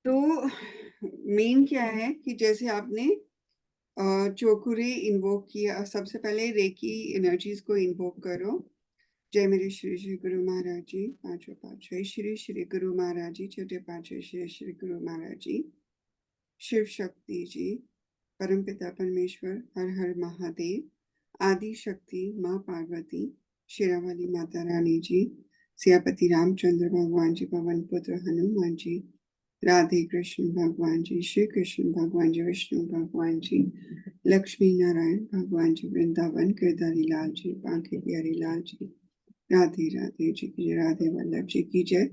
तो मेन क्या है कि जैसे आपने चोकुरे इन्वोक किया, सबसे पहले रेकी एनर्जीज को इन्वोक करो। जय मेरे श्री श्री गुरु महाराज जी, पांचों पातशाही, श्री श्री गुरु महाराज जी, छोटे पातशाही श्री श्री गुरु महाराज जी, शिव शक्ति जी, परमपिता परमेश्वर, हर हर महादेव, आदि शक्ति माँ पार्वती, शेरावाली माता रानी जी, सियापति रामचंद्र भगवान जी, पवन पुत्र हनुमान जी, राधे कृष्ण भगवान जी, श्री कृष्ण भगवान जी, विष्णु भगवान जी, लक्ष्मी नारायण भगवान जी, वृंदावन गिरधारी लाल जी, बांके बिहारी लाल जी, राधे राधे जी की जय, राधे वल्लभ जी की जय,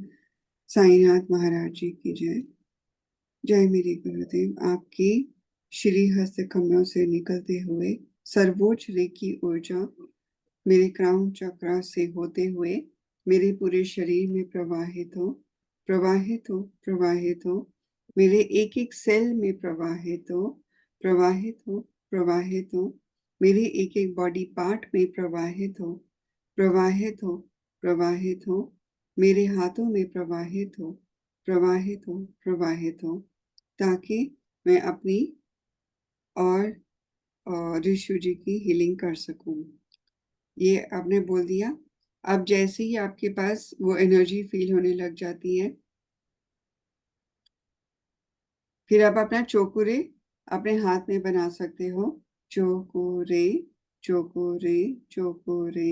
साईनाथ महाराज जी की जय। जय मेरे गुरुदेव, आपकी श्री हस्त कमलों से निकलते हुए सर्वोच्च रेखी ऊर्जा मेरे क्राउन चक्र से होते हुए मेरे पूरे शरीर में प्रवाहित हो, प्रवाहित हो, प्रवाहित हो, मेरे एक एक सेल में प्रवाहित हो, प्रवाहित हो, प्रवाहित हो, मेरे एक एक बॉडी पार्ट में प्रवाहित हो, प्रवाहित हो, प्रवाहित हो, मेरे हाथों में प्रवाहित हो, प्रवाहित हो, प्रवाहित हो, ताकि मैं अपनी और ऋषु जी की हीलिंग कर सकूं। ये आपने बोल दिया। अब जैसे ही आपके पास वो एनर्जी फील होने लग जाती है, फिर आप अपना चोकुरे अपने हाथ में बना सकते हो। चोकुरे, चोकुरे, चोकुरे,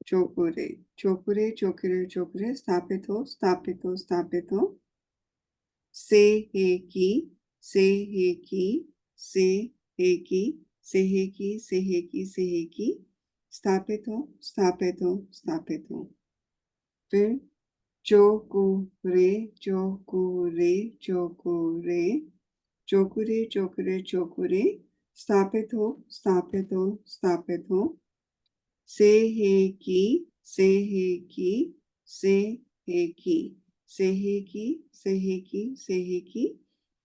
चोकुरे, चोकुरे, चोकुरे, चोकुरे, स्थापित हो, स्थापित हो, स्थापित हो। से हे की, से हे की, से हे की, से हे की, से हे की, से हे की, स्थापित हो, स्थापित हो, स्थापित हो। फिर चोकुरे, चोकुरे, चोकुरे, चोकुरे, चोकुरे, चोकुरे, स्थापित हो, स्थापित हो, स्थापित हो। से हे की, से हे की, से हे की, से हे की, से हे की, से हे की,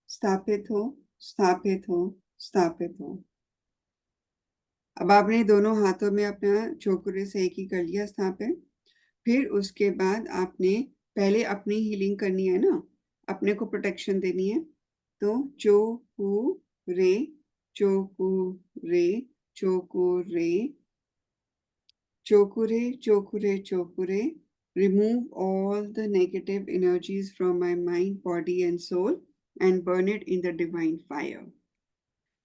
स्थापित हो, स्थापित हो, स्थापित हो। अब आपने दोनों हाथों में अपना चोकुरे से एक ही कर लिया स्थापित। फिर उसके बाद आपने पहले अपनी हीलिंग करनी है ना, अपने को प्रोटेक्शन देनी है। तो चोकुरे, चोकुरे, चोकुरे, chokure, chokure, chokure, remove all the negative energies from my mind, body, and soul and burn it in the divine fire.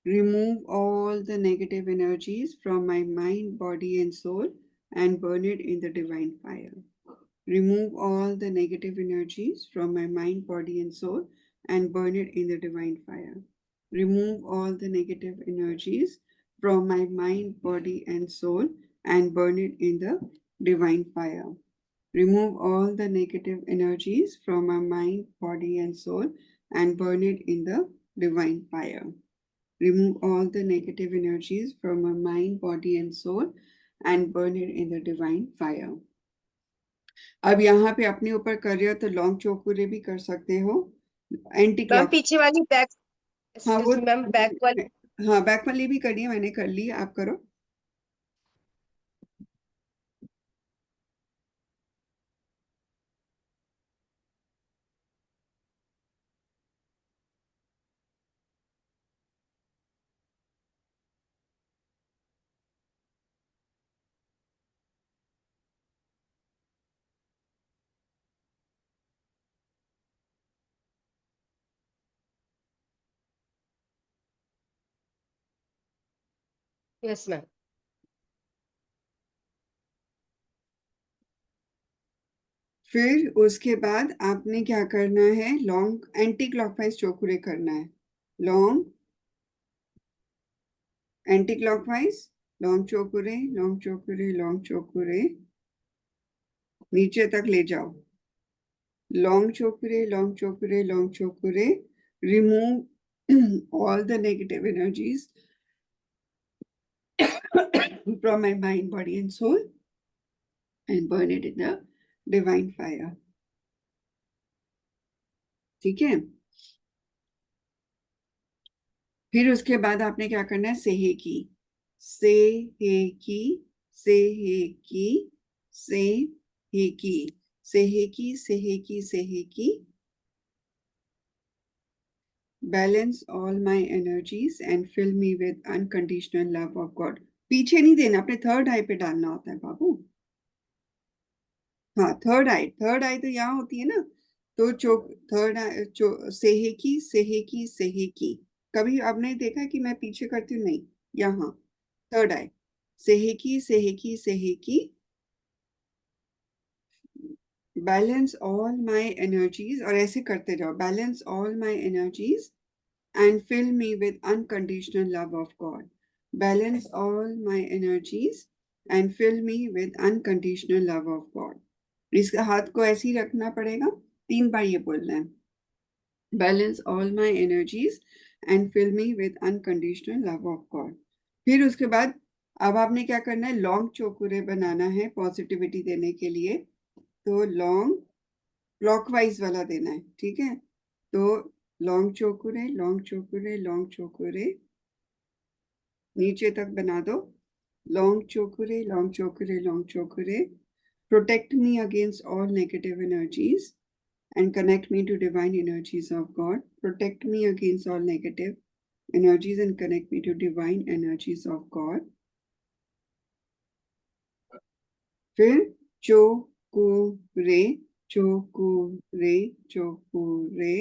Remove all the negative energies from my mind, body, and soul and burn it in the divine fire. Remove all the negative energies from my mind, body, and soul and burn it in the divine fire. Remove all the negative energies from my mind, body, and soul and burn it in the divine fire. Remove all the negative energies from my mind, body, and soul and burn it in the divine fire. Remove all the negative energies from my mind, body, and soul and burn it in the divine fire. अब यहाँ पे अपने ऊपर कर रहे हो तो long चोकुरे भी कर सकते हो, एंटी मैम क्लॉक। पीछे वाली बैक, हाँ वो, एक्सक्यूज मी मैम, बैक वाली। हाँ बैक वाली भी करनी है, मैंने कर ली, आप करो। Yes ma'am. फिर उसके बाद आपने क्या करना है, लॉन्ग एंटी क्लॉकवाइज चोकुरे करना है। लॉन्ग एंटी क्लॉकवाइज, लॉन्ग चोकुरे, लॉन्ग चोकुरे, लॉन्ग चोकुरे, नीचे तक ले जाओ। लॉन्ग चोकुरे, लॉन्ग चोकुरे, लॉन्ग चोकुरे, remove all the negative energies from my mind, body, and soul and burn it in the divine fire. ठीक है। फिर उसके बाद आपने क्या करना है, सेहे की, से हे की, से हे की, से हे की, से हे की, से हे की, से हे की, balance all my energies and fill me with unconditional love of God. पीछे नहीं देना, अपने थर्ड आई पे डालना होता है बाबू। हाँ, थर्ड आई तो यहाँ होती है ना, तो चोक थर्ड आई सेहेकी सेहेकी सेहेकी। कभी आपने देखा है कि मैं पीछे करती हूँ? नहीं, यहाँ थर्ड आई, सेहेकी सेहेकी सेहेकी, बैलेंस ऑल माई एनर्जीज, और ऐसे करते जाओ, balance all my energies and fill me with unconditional love of God. Balance all my energies and fill me with unconditional love of God. इसका हाथ को ऐसे ही रखना पड़ेगा, 3 बार ये बोलना है, balance all my energies and fill me with unconditional love of God. फिर उसके बाद अब आपने क्या करना है, लॉन्ग चोकुरे बनाना है पॉजिटिविटी देने के लिए। तो लॉन्ग क्लॉकवाइज वाला देना है, ठीक है? तो लॉन्ग चोकुरे लॉन्ग चोकुरे लॉन्ग चोकुरे, नीचे तक बना दो, लॉन्ग चोकुरे लॉन्ग चोकुरे लॉन्ग चोकुरे, protect me against all negative energies and connect me to divine energies of God. Protect me against all negative energies and connect me to divine energies of God. फिर चोकुरे चोकुरे चोकुरे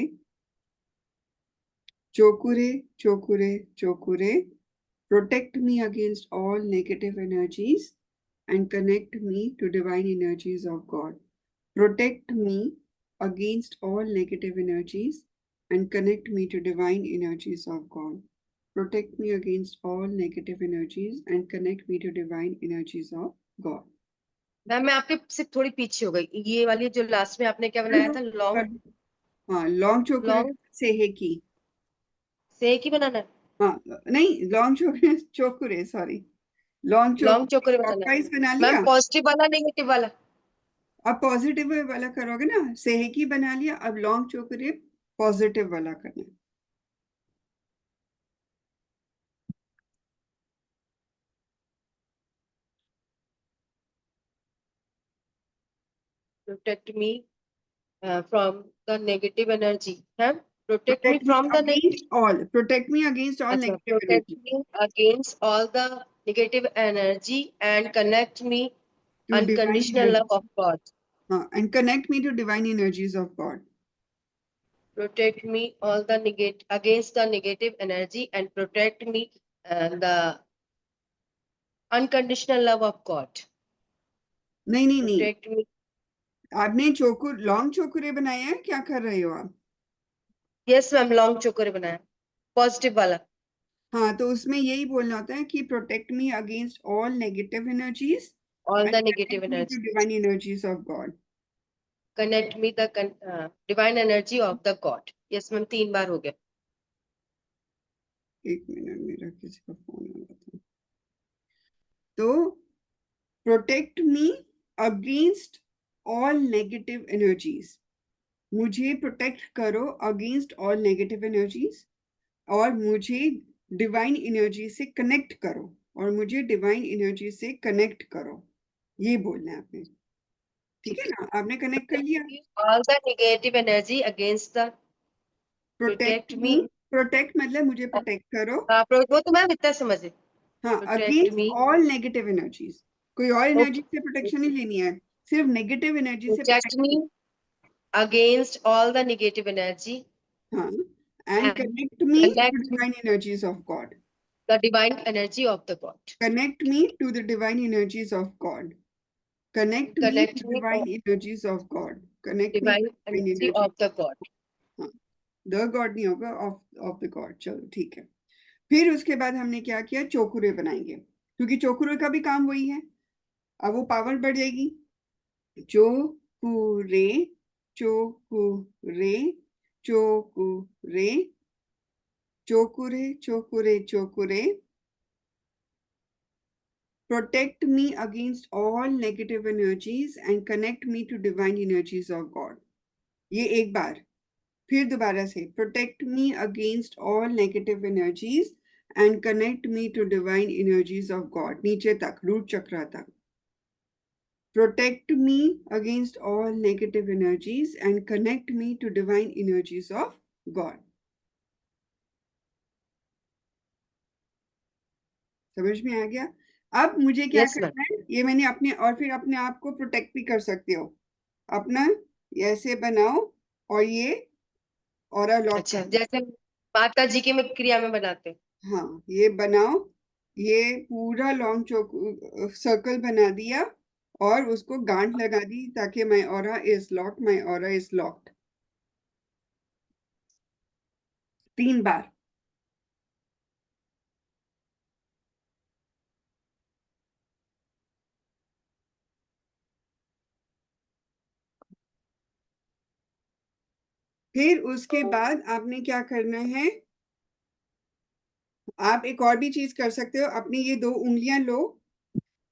चोकुरे चोकुरे चोकुरे, protect me against all negative energies and connect me to divine energies of God. Protect me against all negative energies and connect me to divine energies of God. Protect me against all negative energies and connect me to divine energies of God. Ma'am मैं आपके से थोड़ी पीछे हो गई, ये वाली जो लास्ट में आपने क्या बनाया था, लॉन्ग हाँ, लॉन्ग चोकुरे लॉन्ग से है की, से की बनाना है, हाँ नहीं, लॉन्ग चोकुरे चोकुरे सॉरी, लॉन्ग लॉन्ग चोकुरे चोकर बनाना है क्लॉकवाइज बना मैम, लिया। पॉजिटिव वाला नेगेटिव वाला? अब पॉजिटिव वाला करोगे ना, सेहेकी बना लिया, अब लॉन्ग चोकुरे पॉजिटिव वाला करना है। Protect me from the negative energy है, protect me from the protect me against all अच्छा, negative protect energy me against all the negative energy and connect me to divine unconditional energy, love of God. हाँ, and connect me to divine energies of God. Protect me all the negative against the negative energy and protect me the unconditional love of God. नहीं नहीं नहीं, Protect me. आपने चोकुर long चोकुरे बनाए हैं, क्या कर रहे हो आप? Yes मैम, लॉन्ग चोकर बनाया, पॉजिटिव वाला। हाँ, तो उसमें यही बोलना होता है कि protect me against all negative energies All and the negative connect me to energy, divine energies of God. connect me the divine energy of the God. Yes ma'am, 3 बार हो गया। एक मिनट, मेरा किसी का फोन आ रहा था। तो protect me against all negative energies, मुझे प्रोटेक्ट करो अगेंस्ट ऑल नेगेटिव एनर्जीज, और मुझे डिवाइन एनर्जी से कनेक्ट करो, और मुझे डिवाइन एनर्जी से कनेक्ट करो, ये बोलना है आपने, ठीक है ना? आपने कनेक्ट कर लिया। All the negative energy against the protect protect me, me। Protect मतलब मुझे प्रोटेक्ट करो, वो तो मैम इतना समझे। हाँ, Protect against me, all negative energies, कोई और एनर्जी से प्रोटेक्शन नहीं okay, लेनी है, सिर्फ नेगेटिव एनर्जी से protect protection. me against all the negative energy हाँ, and and connect me to connect divine energies of God. the divine energy of the God. Connect me to the divine energies of God. Connect me Connect to me divine of energies of God. Connect me divine to divine energy energy, of the God. हाँ, the God नहीं होगा, of of the God. चलो ठीक है। फिर उसके बाद हमने क्या किया, चोकुरे बनाएंगे, क्योंकि चोकुरे का भी काम वही है। अब वो पावर बढ़ जाएगी, चोकुरे चोकुरे चोकुरे चोकुरे चोकुरे चोकुरे, protect me against all negative energies and connect me to divine energies of God। ये एक बार, फिर दोबारा से, protect me against all negative energies and connect me to divine energies of God, नीचे तक, रूट चक्र तक। Protect me against all negative energies and connect me to divine energies of God। समझ में आ गया? अब मुझे क्या Yes, ma'am. करना है, ये मैंने अपने और फिर अपने आप को प्रोटेक्ट भी कर सकते हो। अपना ऐसे बनाओ और ये ऑरा लॉक अच्छा, कर। जैसे माता जी की में क्रिया में बनाते हैं। हाँ, ये बनाओ, ये पूरा लॉन्ग चौक सर्कल बना दिया और उसको गांठ लगा दी ताकि my aura is locked, my aura is locked 3 बार। फिर उसके बाद आपने क्या करना है, आप एक और भी चीज कर सकते हो। अपनी ये 2 उंगलियां लो,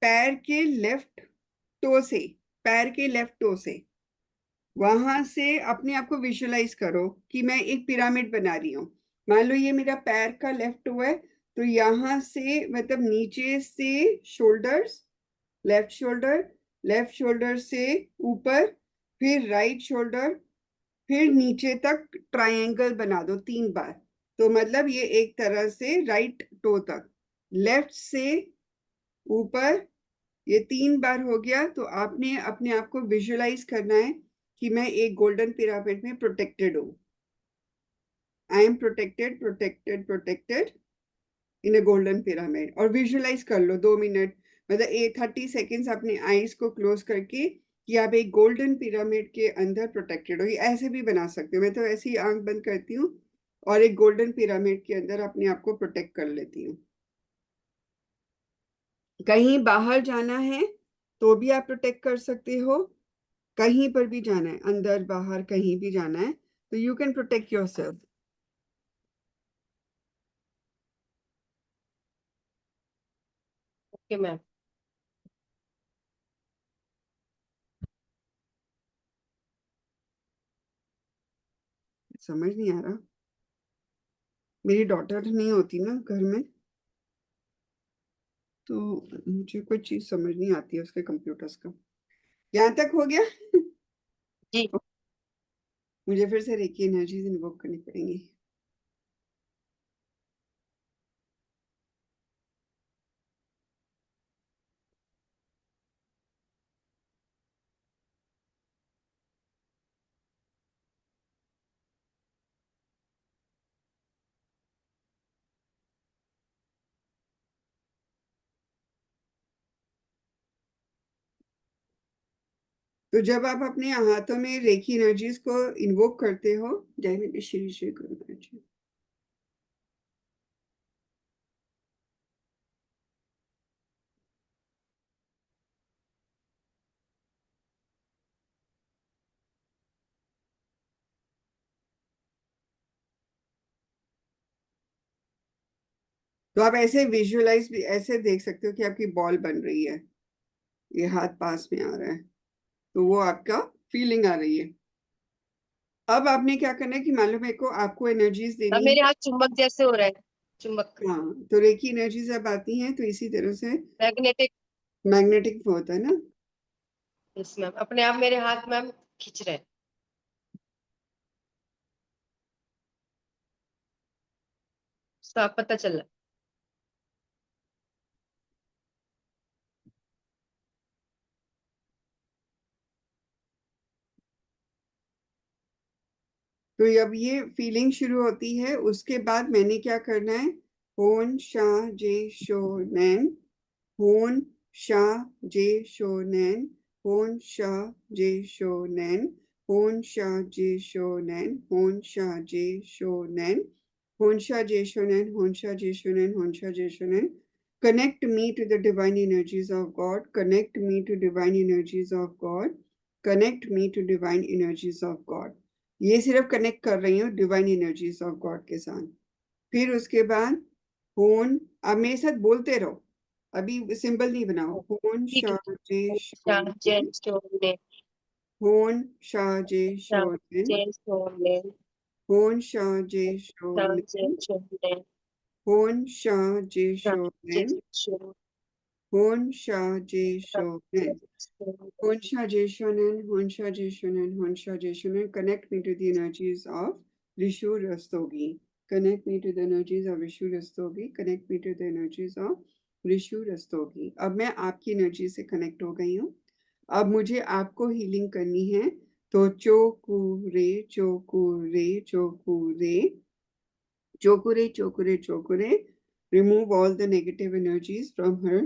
पैर के लेफ्ट टो से, पैर के लेफ्ट टो से वहां से अपने आप को विजुअलाइज करो कि मैं एक पिरामिड बना रही हूँ। मान लो ये मेरा पैर का लेफ्ट टो है, तो यहाँ से मतलब नीचे से शोल्डर्स, लेफ्ट शोल्डर से ऊपर, फिर राइट शोल्डर, फिर नीचे तक ट्रायंगल बना दो 3 बार। तो मतलब ये एक तरह से राइट टो तक, लेफ्ट से ऊपर, ये 3 बार हो गया। तो आपने अपने आप को विजुअलाइज करना है कि मैं एक गोल्डन पिरामिड में प्रोटेक्टेड हूँ। I am protected, protected, protected in a golden pyramid. और विजुअलाइज कर लो 2 मिनट, मतलब 30 सेकेंड्स अपने आईज को क्लोज करके कि आप एक गोल्डन पिरामिड के अंदर प्रोटेक्टेड हो। ये ऐसे भी बना सकते हो, मैं तो ऐसे ही आंख बंद करती हूँ और एक गोल्डन पिरामिड के अंदर अपने आप को प्रोटेक्ट कर लेती हूँ। कहीं बाहर जाना है तो भी आप प्रोटेक्ट कर सकते हो, कहीं पर भी जाना है, अंदर बाहर कहीं भी जाना है, तो you can protect yourself. Okay ma'am. समझ नहीं आ रहा, मेरी डॉटर नहीं होती ना घर में, तो मुझे कोई चीज समझ नहीं आती है उसके कंप्यूटर्स का। यहाँ तक हो गया? जी। मुझे फिर से रेकी एनर्जीज इन्वोक करनी पड़ेंगी। तो जब आप अपने हाथों में रेकी एनर्जीज को इन्वोक करते हो, जय में श्री श्री गुरु महाराज जी, तो आप ऐसे विजुअलाइज भी ऐसे देख सकते हो कि आपकी बॉल बन रही है, ये हाथ पास में आ रहा है, तो वो आपका फीलिंग आ रही है। अब आपने क्या करना है कि मान लो मेरे को आपको एनर्जीज अब देनी मेरे है। हाथ चुंबक जैसे हो रहा है, चुंबक, हाँ, तो रेकी एनर्जीज अब आती हैं तो इसी तरह से मैग्नेटिक। मैग्नेटिक होता है ना। यस मैम, अपने आप मेरे हाथ मैम खींच रहे हैं। साफ पता चल रहा तो अब ये फीलिंग शुरू होती है, उसके बाद मैंने क्या करना है, होन शा जे शो नैन, होन शा जे शो नैन, होन शा जे शो नैन, होन शा जे शो नैन, होन शा जे शो नैन, होन शा जे शो नैन, होन शा जे शो नैन, होन शा जे शो नैन। Connect me to the divine energies of God. Connect me to divine energies of God. Connect me to divine energies of God. ये सिर्फ कनेक्ट कर रही हूँ डिवाइन एनर्जीज ऑफ गॉड के साथ। फिर उसके बाद होन, आप मेरे साथ बोलते रहो, अभी सिंबल नहीं बनाओ। है। होन ठीक है। शाह शाह जय शोन, सोने, होन शाह जे शाह शोन, जय सोने, होन शाह जे शाह शोन, जय सोने, होन शाह जे शाह जय शोन, सोने, होन शाह जे शाह जय शोन, सोने। Honsha Jeshonen, Honsha Jeshonen, Honsha Jeshonen. Connect me to the energies of Rishu Rastogi. Connect me to the energies of Rishu Rastogi. Connect me to the energies of Rishu Rastogi. अब मैं आपकी एनर्जी से connect हो गई हूँ। अब मुझे आपको हीलिंग करनी है, तो चोकुरे चोकुरे चोकुरे चोकुरे चोकुरे चोकुरे, remove all the negative energies from her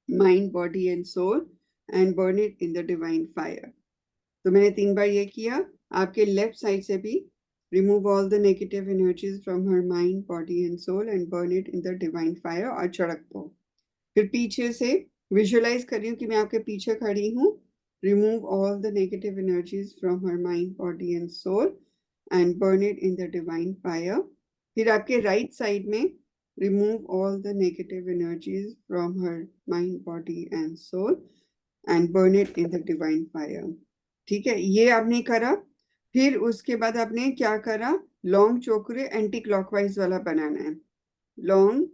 mind, body and soul and burn it in the divine fire. तो मैंने 3 बार ये किया। आपके लेफ्ट साइड से भी remove all the negative energies from her mind, body and soul and burn it in the divine fire और छिड़क दो। फिर पीछे से विजुअलाइज कर रही हूँ कि मैं आपके पीछे खड़ी हूँ। remove all the negative energies from her mind, body and soul and burn it in the divine fire. फिर आपके राइट साइड में remove all the negative energies from her mind, body and soul and burn it in the divine fire. ठीक है, ये आपने करा। फिर उसके बाद आपने क्या करा, लॉन्ग चोकरे एंटी क्लॉकवाइज वाला बनाना है। लॉन्ग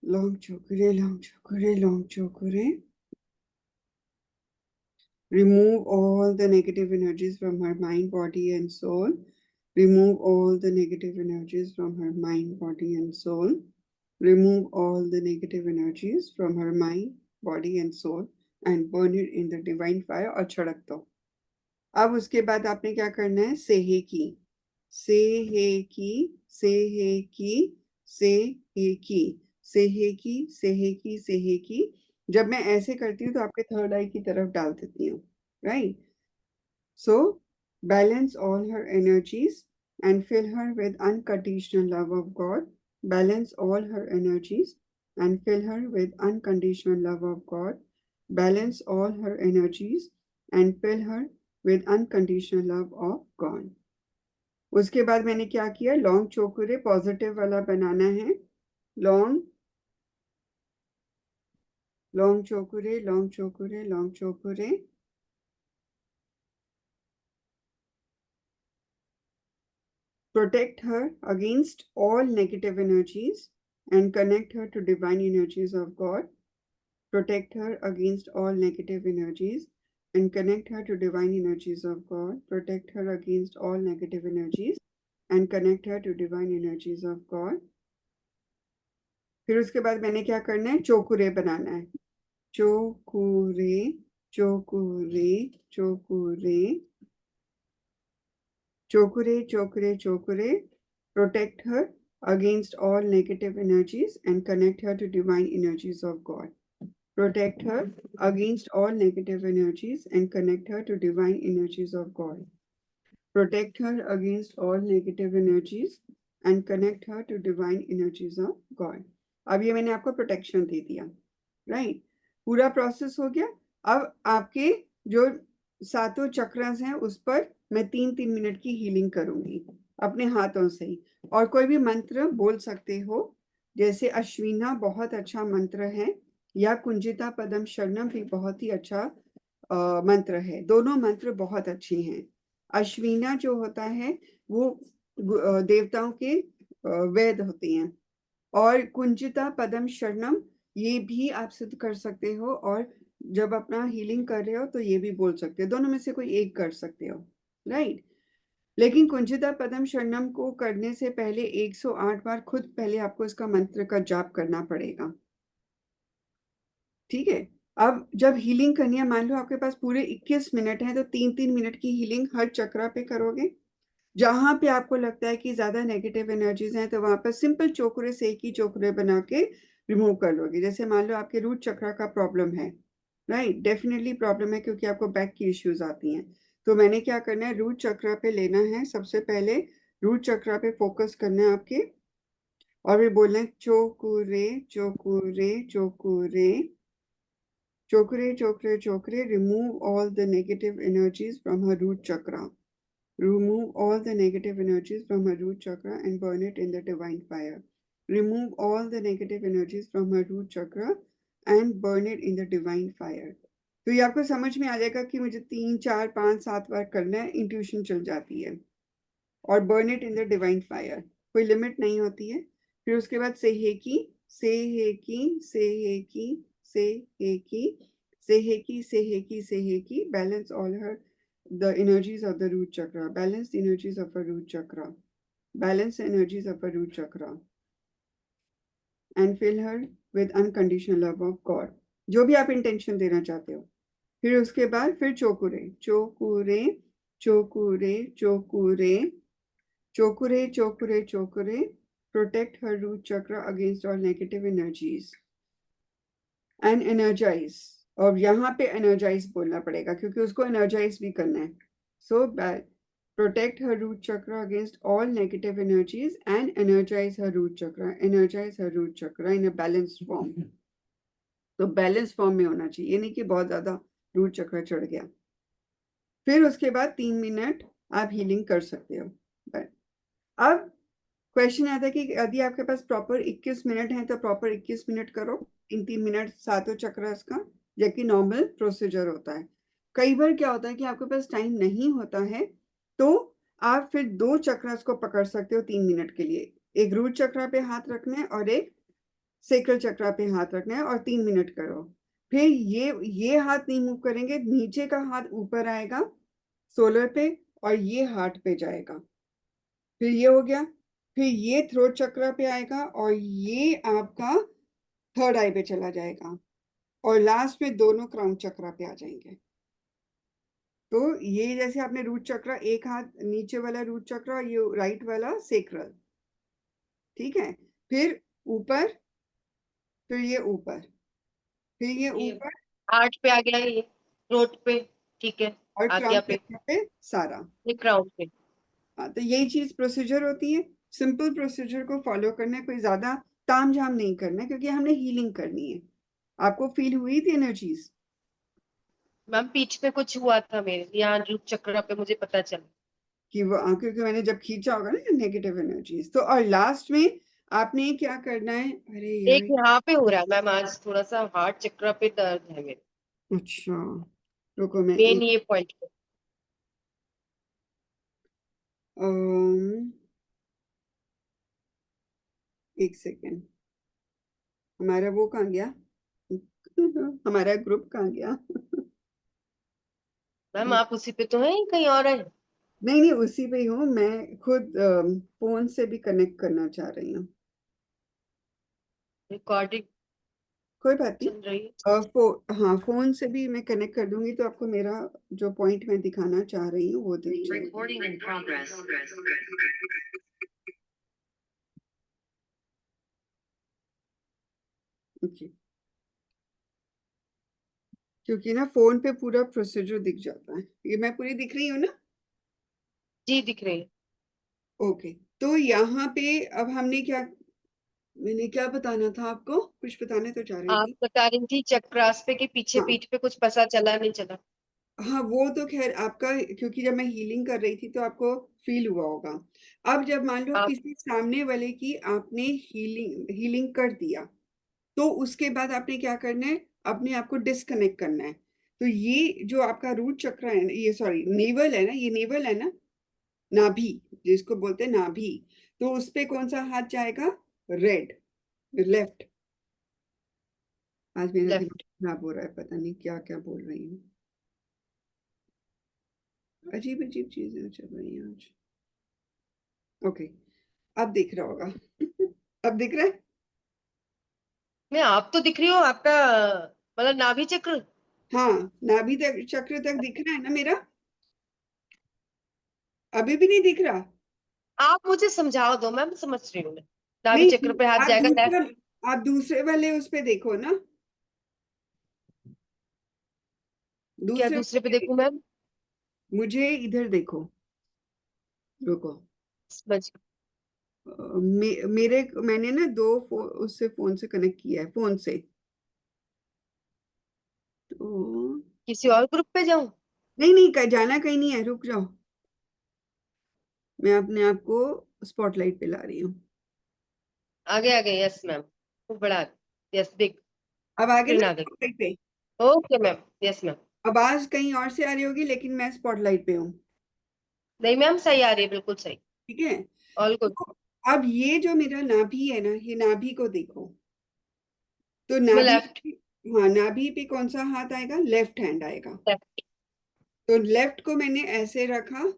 लॉन्ग चोकरे लॉन्ग चोकरे लॉन्ग चोकरे, remove all the negative energies from her mind, body and soul. Remove all the negative energies from her mind, body and soul. Remove all the negative energies from her mind, body and soul and burn it in the divine fire और छिड़क दो। अब उसके बाद आपने क्या करना है, सेहे की सेहे की सेहे की सेहे की सेहे की सेहे की सेहे की। जब मैं ऐसे करती हूँ तो आपके थर्ड आई की तरफ डाल देती हूँ, right. So balance all her energies and fill her with unconditional love of God. Balance all her energies and fill her with unconditional love of God. Balance all her energies and fill her with unconditional love of God. उसके बाद मैंने क्या किया, long चोकुरे positive वाला बनाना है। Long long चोकुरे long चोकुरे लॉन्ग चोकुरे, protect her against all negative energies and connect her to divine energies of God. Protect her against all negative energies and connect her to divine energies of God. Protect her against all negative energies and connect her to divine energies of God. फिर उसके बाद मैंने क्या करना है, चोकुरे बनाना है। चोकुरे चोकुरे चोकुरे चोकुरे चोकुरे चोकुरे, protect her against all negative energies and connect her to divine energies of God. Protect her against all negative energies and connect her to divine energies of God. Protect her against all negative energies and connect her to divine energies of God. अब ये मैंने आपको protection दे दिया, right. पूरा process हो गया। अब आपके जो 7 चक्रास हैं उस पर मैं 3-3 मिनट की हीलिंग करूंगी अपने हाथों से ही। और कोई भी मंत्र बोल सकते हो, जैसे अश्विना बहुत अच्छा मंत्र है या कुंजिता पदम शरणम भी बहुत ही अच्छा मंत्र है। दोनों मंत्र बहुत अच्छे हैं। अश्विना जो होता है वो देवताओं के वेद होते हैं, और कुंजिता पदम शरणम ये भी आप सिद्ध कर सकते हो, और जब अपना हीलिंग कर रहे हो तो ये भी बोल सकते हो। दोनों में से कोई एक कर सकते हो, राइट। लेकिन कुंजिता पदम शरणम को करने से पहले 108 बार खुद पहले आपको इसका मंत्र का जाप करना पड़ेगा, ठीक है। अब जब हीलिंग करनी है, मान लो आपके पास पूरे 21 मिनट है, तो 3-3 मिनट की हीलिंग हर चक्रा पे करोगे। जहां पे आपको लगता है कि ज्यादा नेगेटिव एनर्जीज हैं तो वहां पर सिंपल चोकरे से एक ही चोकरे बना के रिमूव कर लोगे। जैसे मान लो आपके रूट चक्रा का प्रॉब्लम है, राइट, डेफिनेटली प्रॉब्लम है क्योंकि आपको बैक की इश्यूज आती हैं। तो मैंने क्या करना है, रूट चक्रा पे लेना है, सबसे पहले रूट चक्रा पे फोकस करना है आपके, और फिर बोलना है चोकुरे चोकुरे चोकुरे चोकरे चोकरे चोकरे, remove all the negative energies from her root chakra. Remove all the negative energies from her root chakra and burn it in the divine fire. Remove all the negative energies from her root chakra and burn it in the divine fire. तो ये आपको समझ में आ जाएगा कि मुझे 3, 4, 5, 7 बार करना है, इंट्यूशन चल जाती है। और burn it in the divine fire, कोई लिमिट नहीं होती है। फिर उसके बाद सेहेकी सेहेकी सेहेकी सेहेकी सेहेकी सेहेकी सेहेकी, balance all her the energies of the root chakra, balance the energies of a root chakra, balance the energies of a root chakra. and fill her with unconditional love of God. जो भी आप intention देना चाहते हो। फिर उसके बाद फिर चोकुरे चोकुरे चोकुरे चोकुरे चोकुरे चोकुरे चोकुरे protect her root chakra against all negative energies and energize। और यहाँ पे energize बोलना पड़ेगा क्योंकि उसको energize भी करना है। So protect her root chakra against all negative energies and energize her root chakra, energize her root chakra in a balanced form। तो बैलेंस फॉर्म में होना चाहिए, ये नहीं कि बहुत ज्यादा रूट चक्र चढ़ गया। फिर उसके बाद 3 मिनट आप हीलिंग कर सकते हो। अब क्वेश्चन आता है कि यदि आपके पास प्रॉपर 21 मिनट है तो प्रॉपर 21 मिनट करो, इन 3 मिनट सातों चक्र का, जबकि नॉर्मल प्रोसीजर होता है। कई बार क्या होता है कि आपके पास टाइम नहीं होता है तो आप फिर 2 चक्र को पकड़ सकते हो 3 मिनट के लिए। एक रूट चक्र पे हाथ रखना है और एक सेक्रल चक्र पे हाथ रखना है और 3 मिनट करो। फिर ये हाथ नहीं मूव करेंगे, नीचे का हाथ ऊपर आएगा सोलर पे और ये हार्ट पे जाएगा। फिर ये हो गया। फिर ये थ्रोट चक्र पे आएगा और ये आपका थर्ड आई पे चला जाएगा और लास्ट में दोनों क्राउन चक्र पे आ जाएंगे। तो ये जैसे आपने रूट चक्र, एक हाथ नीचे वाला रूट चक्र, ये राइट वाला सेक्रल, ठीक है। फिर ऊपर, फिर ये ऊपर, फिर ये ये ऊपर हार्ट पे आ गया, ये थ्रोट पे, ठीक है, और क्राउन आज्ञा पे, चक्र पे सारा। ये क्राउन पे। हाँ, तो यही चीज प्रोसीजर होती है। सिंपल प्रोसीजर को फॉलो करना है, कोई ज्यादा तामझाम नहीं करना है क्योंकि हमने हीलिंग करनी है। आपको फील हुई थी एनर्जीज? मैम पीठ पे कुछ हुआ था मेरे, यहाँ रूट चक्र पे मुझे पता चला। कि वो क्योंकि मैंने जब खींचा होगा ना नेगेटिव एनर्जीज तो। और लास्ट में आपने क्या करना है, अरे एक यार, यहाँ पे हो रहा है मैम, आज थोड़ा सा हार्ट चक्र पे दर्द है मेरे, अच्छा रुको मैं मेन एक ये पॉइंट पे। अम, एक सेकेंड, हमारा वो कहाँ गया? हमारा ग्रुप कहाँ गया? मैम आप उसी पे तो है, कहीं और है? नहीं नहीं, उसी पे ही हूँ मैं खुद। फोन से भी कनेक्ट करना चाह रही हूँ। रिकॉर्डिंग कोई बात नहीं। चल रही है। हाँ, फोन से भी मैं कनेक्ट कर दूंगी तो आपको मेरा जो पॉइंट मैं दिखाना चाह रही हूँ वो दिख जाएगा। Recording in progress. ओके, क्योंकि ना फोन पे पूरा प्रोसीजर दिख जाता है। ये मैं पूरी दिख रही हूँ ना? जी दिख रही है। ओके, तो यहाँ पे अब हमने क्या, मैंने क्या बताना था आपको, कुछ बताने तो चाह रही आप थी। बता रही थी चक्रास पे के पीछे हाँ पीठ पे कुछ पता चला नहीं चला? हाँ, वो तो खैर आपका, क्योंकि जब मैं हीलिंग कर रही थी तो आपको फील हुआ होगा। अब जब मान लो आप किसी सामने वाले की आपने हीलिंग कर दिया तो उसके बाद आपने क्या करना है, अपने आप को डिस्कनेक्ट करना है। तो ये जो आपका रूट चक्र है ना, ये सॉरी नेवल है ना, ये नेवल है ना, नाभि जिसको बोलते हैं नाभि, तो उस पे कौन सा हाथ जाएगा? Red, left. आज मेरा दिमाग लेफ्ट। खराब हो रहा है, पता नहीं क्या क्या बोल रही हूँ, अजीब अजीब चीजें चल रही हैं आज। ओके, अब दिख रहा होगा। अब दिख रहा है? मैं आप तो दिख रही हो, आपका मतलब नाभि चक्र। हाँ, नाभि तक चक्र तक दिख रहा है ना मेरा? अभी भी नहीं दिख रहा? आप मुझे समझाओ दो, मैं समझ रही हूँ। मैं नाभि नहीं, चक्र पे हाथ आप जाएगा दूसरा, लेफ्ट। आप दूसरे वाले उस पे देखो ना, क्या दूसरे दूसरे पे वाले पे देखूं मैम? मुझे इधर देखो, रुको। समझ। मेरे मैंने ना उससे फोन से कनेक्ट किया है, फोन से। तो किसी और ग्रुप पे जाऊं? नहीं नहीं, जाना कहीं नहीं है, रुक जाओ, मैं अपने आप को स्पॉटलाइट पे ला रही हूँ। आगे आ गए, यस मैम, खूब बड़ा। यस दिख। अब आगे ना स्क्रीन आ गई। स्पॉटलाइट पे। Okay ma'am, yes ma'am. आवाज कहीं और से आ रही होगी लेकिन मैं स्पॉटलाइट पे हूँ। नहीं मैम, सही आ रही है, बिल्कुल सही। ठीक है। All good. तो अब ये जो मेरा नाभि है ना, ये नाभि को देखो। तो इसमें लेफ्ट। हाँ, नाभि पे कौन सा हाथ आएगा? लेफ्ट हैंड आएगा। लेफ्ट। तो लेफ्ट को मैंने ऐसे रखा,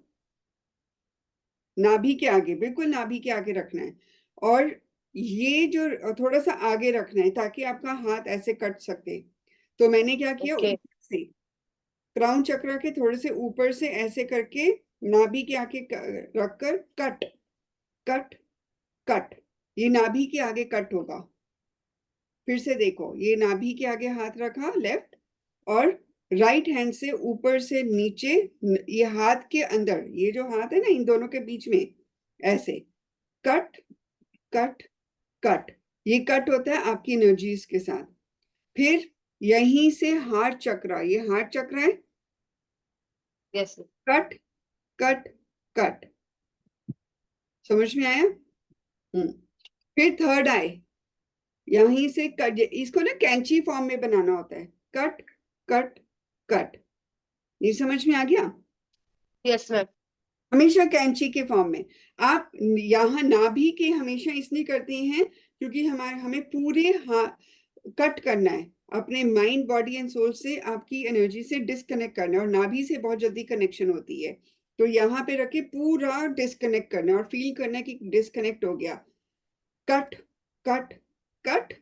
नाभि के आगे, बिल्कुल नाभि के आगे रखना है। और ये जो थोड़ा सा आगे रखना है ताकि आपका हाथ ऐसे कट सके। तो मैंने क्या किया, ओके ऊपर से क्राउन चक्र के थोड़े से ऊपर से ऐसे करके नाभि के आगे रखकर कट कट कट, ये नाभि के आगे कट होगा। फिर से देखो, ये नाभि के आगे हाथ रखा लेफ्ट, और राइट हैंड से ऊपर से नीचे, ये हाथ के अंदर, ये जो हाथ है ना इन दोनों के बीच में, ऐसे कट कट कट, ये कट होता है आपकी एनर्जीज के साथ। फिर यहीं से हार्ट चक्र, ये हार्ट चक्र है, यस कट कट कट, समझ में आया? फिर थर्ड आई, यहीं से कट, इसको ना कैंची फॉर्म में बनाना होता है, कट कट कट, ये समझ में आ गया? यस मैम हमेशा कैंची के फॉर्म में। आप यहाँ नाभि के हमेशा इसलिए करते हैं क्योंकि हमें पूरे कट करना है, अपने माइंड बॉडी एंड सोल से, आपकी एनर्जी से डिस्कनेक्ट करना है, और नाभि से बहुत जल्दी कनेक्शन होती है। तो यहाँ पे रखे पूरा डिस्कनेक्ट करना है और फील करना है कि डिस्कनेक्ट हो गया, कट कट कट।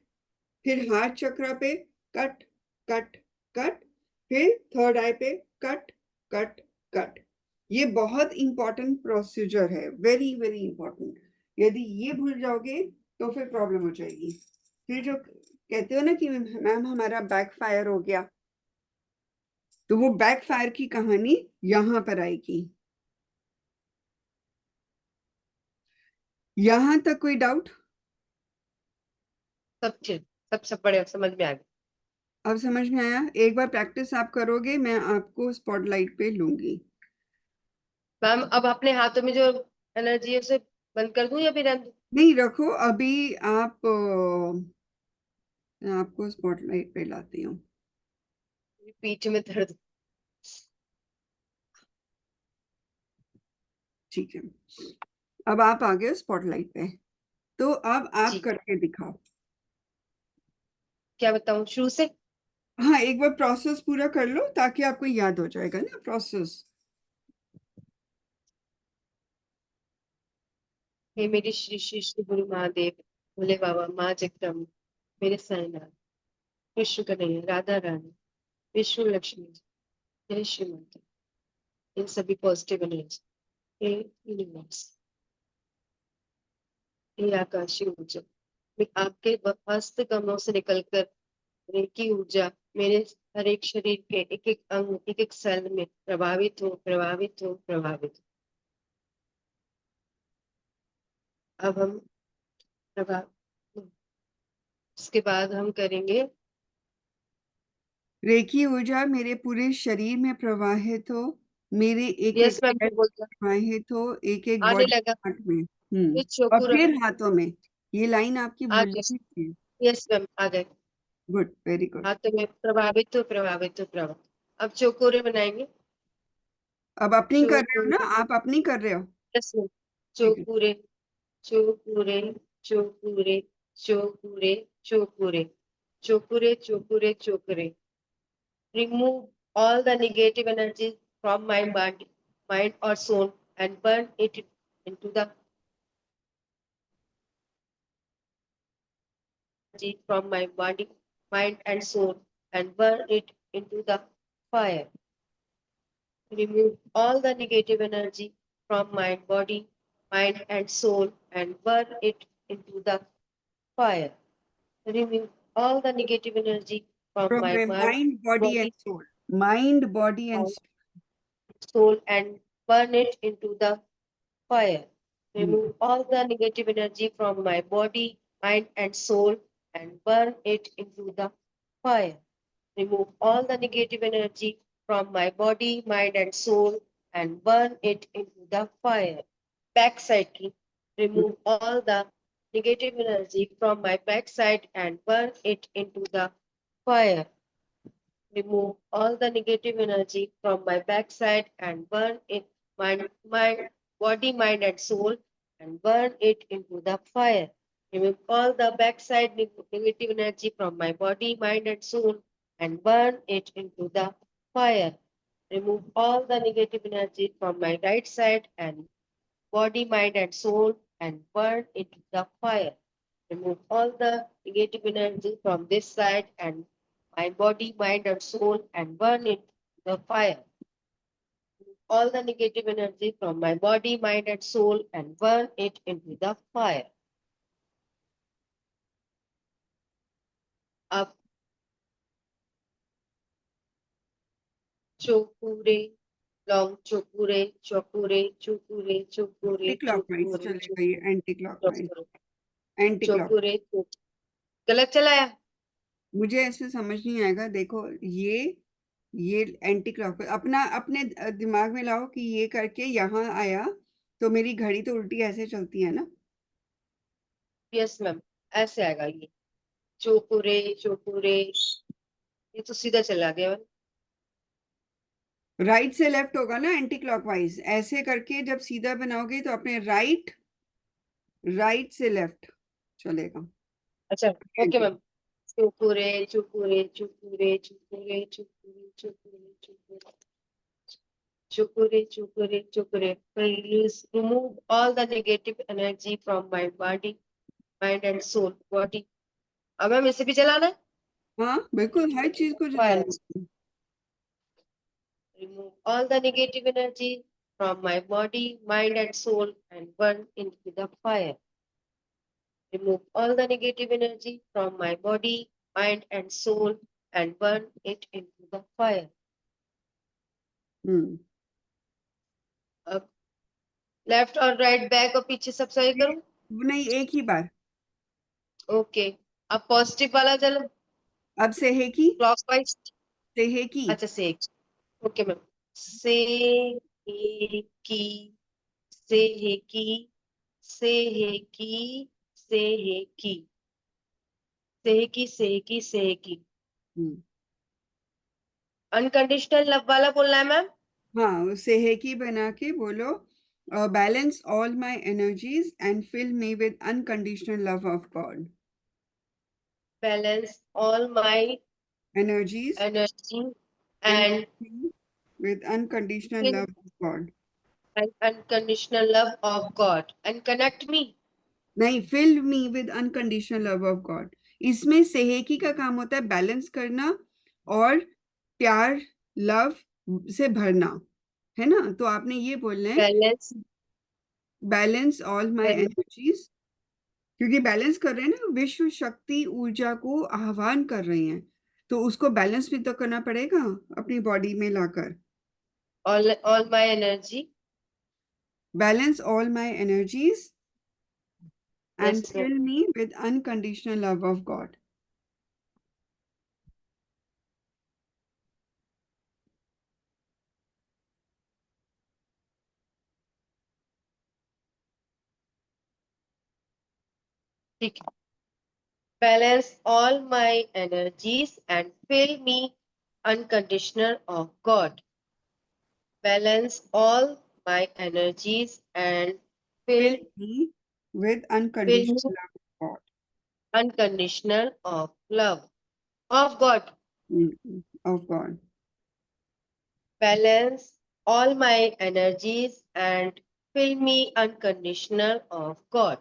फिर हार्ट चक्र पे कट कट कट, फिर थर्ड आई पे कट कट कट। ये बहुत इंपॉर्टेंट प्रोसीजर है, वेरी वेरी इंपॉर्टेंट। यदि ये भूल जाओगे तो फिर प्रॉब्लम हो जाएगी। फिर जो कहते हो ना कि मैम हमारा बैकफायर हो गया, तो वो बैकफायर की कहानी यहाँ पर आएगी। यहाँ तक कोई डाउट? सब ठीक, सब बड़े समझ में आ गए। अब समझ में आया? एक बार प्रैक्टिस आप करोगे, मैं आपको स्पॉटलाइट पे लूंगी। मैम अब अपने हाथों में जो एनर्जी है उसे बंद कर दूं या फिर रहने दूं? नहीं रखो, अभी आप मैं आपको स्पॉटलाइट पे लाती हूँ। पीठ में दर्द। ठीक है, अब आप आ गए स्पॉटलाइट पे, तो अब आप जी करके दिखाओ। क्या बताऊं शुरू से? हाँ, एक बार प्रोसेस पूरा कर लो ताकि आपको याद हो जाएगा ना प्रोसेस। हे मेरी श्री श्री श्री गुरु महादेव, भोले बाबा, माँ जगदम्ब, मेरे साईनाथ, कृष्ण कन्हैया, राधा रानी, विष्णु लक्ष्मी जी, जय श्री माता, इन सभी पॉजिटिव एनर्जी, हे यूनिवर्स, हे आकाशीय ऊर्जा, मैं आपके हस्त कमलों से निकलकर रेकी ऊर्जा मेरे हर एक शरीर के एक एक अंग, एक एक सेल में प्रभावित हो, प्रभावित हो, प्रभावित हो। अब हम प्रभाव, उसके बाद हम करेंगे। रेखी ऊर्जा मेरे पूरे शरीर में प्रवाहित हो, मेरे एक एक यस मैम सेल बोलता प्रवाहित हो, एक एक आने बॉडी लगा। पार्ट में। फिर और चोकू फिर हाथों में, ये लाइन आपकी आ भूलनी गए। नहीं थी। यस मैम आ गए। Good, very good. हाथों में प्रभावित हो, प्रभावित हो, प्रभावित। अब चोकोरे बनाएंगे। अब अपनी कर रहे हो ना, चोकोरे, आप अपनी कर रहे हो? Yes ma'am. ठीक है। चोकुरे, चोकुरे, चोकुरे, चोकुरे, चोकुरे, चोकुरे, चोकुरे, चोकुरे। Remove all the negative energy from my body, mind or soul and burn it into the energy from my body, mind and soul and burn it into the fire. Remove all the negative energy from my body, mind and soul and burn it into the fire. Remove all the negative energy from From my my mind, mind, body and body, soul. Mind, body and mind, soul. soul and burn it into the fire. Hmm. Remove all the negative energy from my body, mind, and soul and burn it into the fire. Remove all the negative energy from my body, mind, and soul and burn it into the fire. Backside tree. Remove all the negative energy from my backside and burn it into the fire. Remove all the negative energy from my backside and burn it, my body, mind, and soul, and burn it into the fire. Remove all the backside negative energy from my body, mind, and soul, and burn it into the fire. Remove all the negative energy from my right side and body, mind, and soul, and burn it into the fire. remove all the negative energy from this side and my body, mind, and soul and burn it in the fire. All the negative energy from my body, mind, and soul and burn it into the fire. Up chokure, long chokure, chokure, chokure, chokure, anti clockwise chokure, चलेगा, ये anti clockwise, chokure, anti clock. chokure, गलत चलाया? मुझे ऐसे समझ नहीं आएगा। देखो ये एंटी क्लॉकवाइज अपना अपने दिमाग में लाओ कि ये करके यहाँ आया तो मेरी घड़ी तो उल्टी ऐसे चलती है ना। यस मैम, ऐसे आएगा ये चोकुरे चोकुरे, ये तो सीधा चला गया मैम। राइट से लेफ्ट होगा ना एंटी क्लॉकवाइज, ऐसे करके जब सीधा बनाओगे तो अपने राइट से लेफ्ट चलेगा। अच्छा ओके एंटी मैम, चोकुरे चोकुरे चोकुरे चोकुरे चोकुरे चोकुरे चोकुरे chukure, chukure, chukure. Release, remove all the negative energy from my body, mind and soul. Body. अब मैम इसे भी चलाना है? हाँ बिल्कुल, हर चीज को Fire. जलाना है। Remove all the negative energy from my body, mind and soul and burn into the fire. Remove all the negative energy from my body, mind and soul and burn it into the fire. अब left और right, back और पीछे सब सही करूं? नहीं, एक ही बार। Okay, अब पॉजिटिव वाला चलो, अब से है की, क्लॉकवाइज। से है की। अच्छा से, ओके मैम। से हे की, से हे की, से हे की, से हे की, से हे की, से हे की, से हे की। अनकंडीशनल लव वाला बोलना है मैम। हाँ, से है की बना के बोलो, balance all my energies and fill me with unconditional love of God. Balance all my energies energy and and with unconditional fill love of God। Unconditional love of God and connect me. नहीं, fill me with unconditional love of God। इसमें सेहेकी का काम होता है balance करना और प्यार, love से भरना, है ना। तो आपने ये बोलना है, balance balance all my energies, क्योंकि बैलेंस कर रहे हैं ना, विश्व शक्ति ऊर्जा को आह्वान कर रहे हैं, तो उसको बैलेंस भी तो करना पड़ेगा अपनी बॉडी में लाकर। All my energy, balance all my energies and yes ma'am. fill me with unconditional love of God। ठीक है, balance all my energies and fill me unconditional of God. Balance all my energies and Fill fill me with me unconditional love of God। unconditional of love of God. Of God। Balance all my energies and fill me unconditional of God.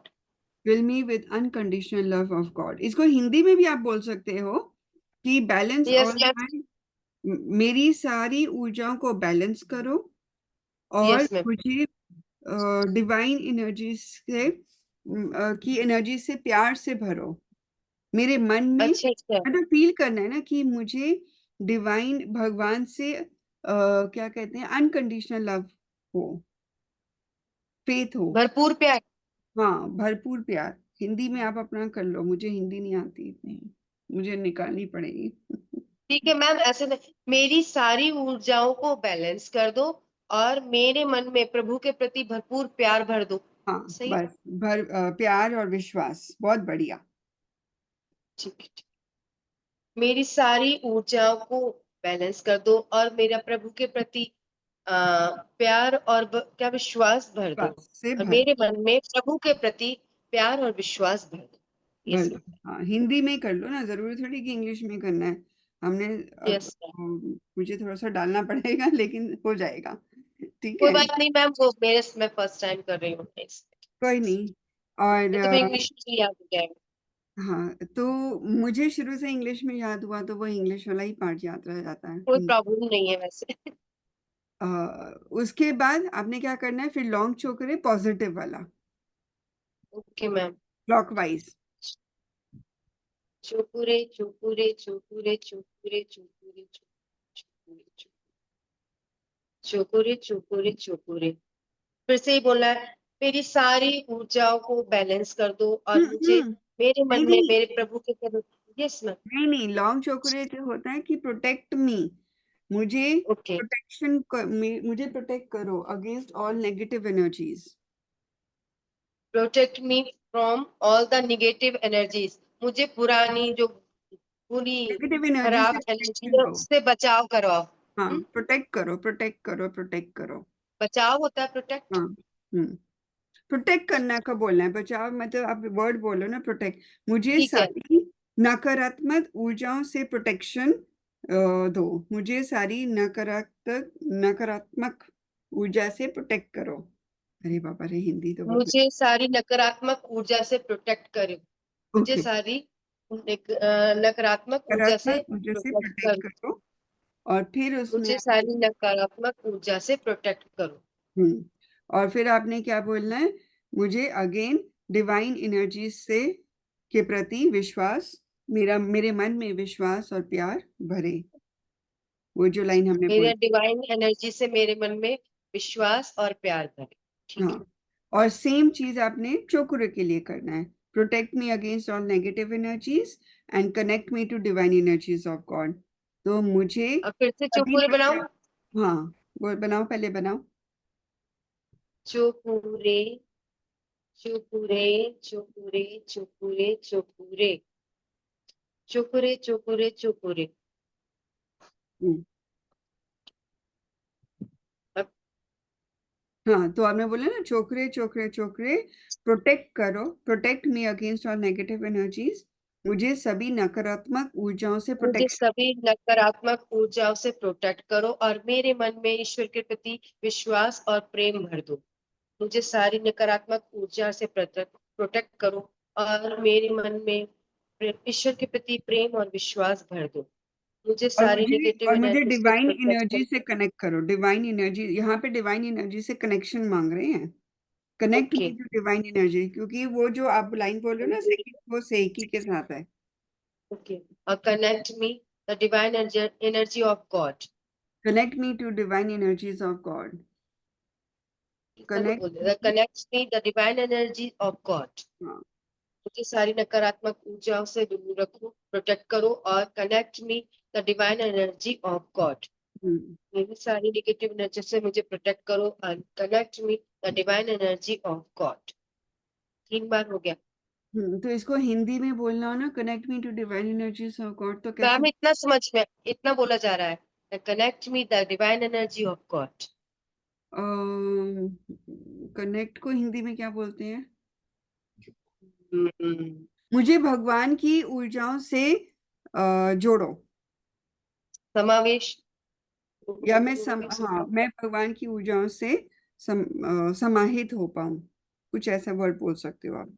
Fill me with unconditional love of God। इसको हिंदी में भी आप बोल सकते हो कि balance Yes, all yes, my, मेरी सारी ऊर्जाओं को बैलेंस करो और yes, ma'am. मुझे डिवाइन एनर्जी से की एनर्जी से प्यार से भरो। मेरे मन में अच्छा अच्छा, मतलब फील करना है ना कि मुझे डिवाइन भगवान से क्या कहते हैं, अनकंडीशनल लव हो, फेथ हो। भरपूर प्यार। हाँ, भरपूर प्यार। हिंदी में आप अपना कर लो, मुझे हिंदी नहीं आती इतनी, मुझे निकालनी पड़ेगी। ठीक है मैम, ऐसे नहीं, मेरी सारी ऊर्जाओं को बैलेंस कर दो और मेरे मन में प्रभु के प्रति भरपूर प्यार भर दो। हाँ सही है? बस, प्यार और विश्वास, बहुत बढ़िया। ठीक है, ठीक। मेरी सारी ऊर्जाओं को बैलेंस कर दो और मेरा प्रभु के प्रति प्यार और क्या विश्वास भर दो, विश्वास से और भर मेरे मन में प्रभु के प्रति प्यार और विश्वास भर दो। भर यस दो। हाँ, हिंदी में कर लो ना, जरूरी थोड़ी कि इंग्लिश में करना है। हमने अब यस, मुझे थोड़ा सा डालना पड़ेगा लेकिन हो जाएगा। ठीक कोई है, बात नहीं मैम, वो मेरे मैं फर्स्ट टाइम कर रही हूँ, कोई नहीं। और ये तो मैं इंग्लिश में ही याद हो जाएगा। हाँ, तो मुझे शुरू से इंग्लिश में याद हुआ तो वो इंग्लिश वाला ही पार्ट याद रह जाता है। कोई प्रॉब्लम नहीं है वैसे। अ, उसके बाद आपने क्या करना है, फिर लॉन्ग चोकरे पॉजिटिव वाला, ओके मैम। क्लॉकवाइज। चुकुरे चुकुरे चुकुरे चुकुरे चुकुरे चुकुरे चुकुरे चुकुरे चुकुरे। फिर से ही बोला है, मेरी सारी ऊर्जाओं को बैलेंस कर दो और मुझे मेरे नहीं मन में नहीं मेरे प्रभु के तरफ। Yes ma'am. नहीं नहीं, लॉन्ग चोकरे जो होता है कि प्रोटेक्ट मी, मुझे ओके। मुझे प्रोटेक्ट करो against all negative energies. Protect me from all the negative energies. मुझे पुरानी जो बुरी नेगेटिव एनर्जी से खराब एनर्जी प्रोटेक्शन है दो। उससे बचाव करवाओ। हाँ, प्रोटेक्ट करो, प्रोटेक्ट करो, प्रोटेक्ट करो। बचाव होता है प्रोटेक्ट। हाँ। प्रोटेक्ट करना का बोलना है, बचाव मतलब आप वर्ड बोलो ना, प्रोटेक्ट। मुझे ठीक है। सारी नकारात्मक ऊर्जाओं से प्रोटेक्शन दो, मुझे सारी नकारात्मक नकारात्मक ऊर्जा से प्रोटेक्ट करो। अरे बाबा रे, हिंदी तो बहुत। मुझे सारी नकारात्मक ऊर्जा से प्रोटेक्ट करो। मुझे ओके, सारी नकारात्मक ऊर्जा से नकारात्मक ऊर्जा से प्रोटेक्ट प्रोटेक्ट करो। करो। और फिर उसमें मुझे सारी नकारात्मक ऊर्जा से प्रोटेक्ट करो। और फिर आपने क्या बोलना है, मुझे अगेन डिवाइन एनर्जी से के प्रति विश्वास, मेरे मन में विश्वास और प्यार भरे। वो जो लाइन हमने मेरे बोली। डिवाइन एनर्जी से मेरे मन में विश्वास और प्यार भरे। ठीक है। हाँ, और सेम चीज आपने चोकुरे के लिए करना है, protect me against all negative energies and connect me to divine energies of God. तो मुझे अब फिर से सभी चुकुरे बनाओ। हाँ, वो बनाओ, पहले बनाओ। चुकुरे चुकुरे चुकुरे चुकुरे चुकुरे चुकुरे चुकुरे चुकुरे। हम्म, अब हाँ, तो आपने बोला ना, चोकरे चोकरे चोकरे, प्रोटेक्ट करो, protect me against all negative energies, मुझे सभी नकारात्मक ऊर्जाओं से मुझे प्रोटेक्शन। सभी नकारात्मक ऊर्जाओं से प्रोटेक्ट करो और मेरे मन में ईश्वर के प्रति विश्वास और प्रेम भर दो। मुझे सारी नकारात्मक ऊर्जा से प्रोटेक्ट करो और मेरे मन में ईश्वर के प्रति प्रेम और विश्वास भर दो। मुझे सारी नेगेटिव और मुझे एनर्जी से डिवाइन प्रोटेक्ट एनर्जी करो। से कनेक्ट करो, डिवाइन एनर्जी, यहाँ पे डिवाइन एनर्जी से कनेक्शन मांग रहे हैं। Connect okay. Me to divine energy, क्योंकि वो जो आप लाइन बोल रहे हो ना सेकंड, वो सेकी के साथ है। Okay. Connect me the divine energy of God. Connect me to divine energies of God. Connect. Connect me the divine energy of God. हाँ। मुझे सारी नकारात्मक ऊर्जाओं से दूर रखो, प्रोटेक्ट करो और connect me the divine energy of God. हम्म मेरी सारी नेगेटिव एनर्जी से मुझे प्रोटेक्ट करो and connect me the divine energy of God. 3 बार हो गया। तो इसको हिंदी में बोलना हो ना, connect me to divine energies of God, तो कैसे? मैम इतना समझ में इतना बोला जा रहा है, connect me the divine energy of God. Connect को हिंदी में क्या बोलते हैं? हम्म, मुझे भगवान की ऊर्जाओं से जोड़ो, समावेश। या हाँ, समाहित मैं भगवान की ऊर्जाओं से समाहित हो पाऊं, कुछ ऐसा वर्ड बोल सकते हो आप।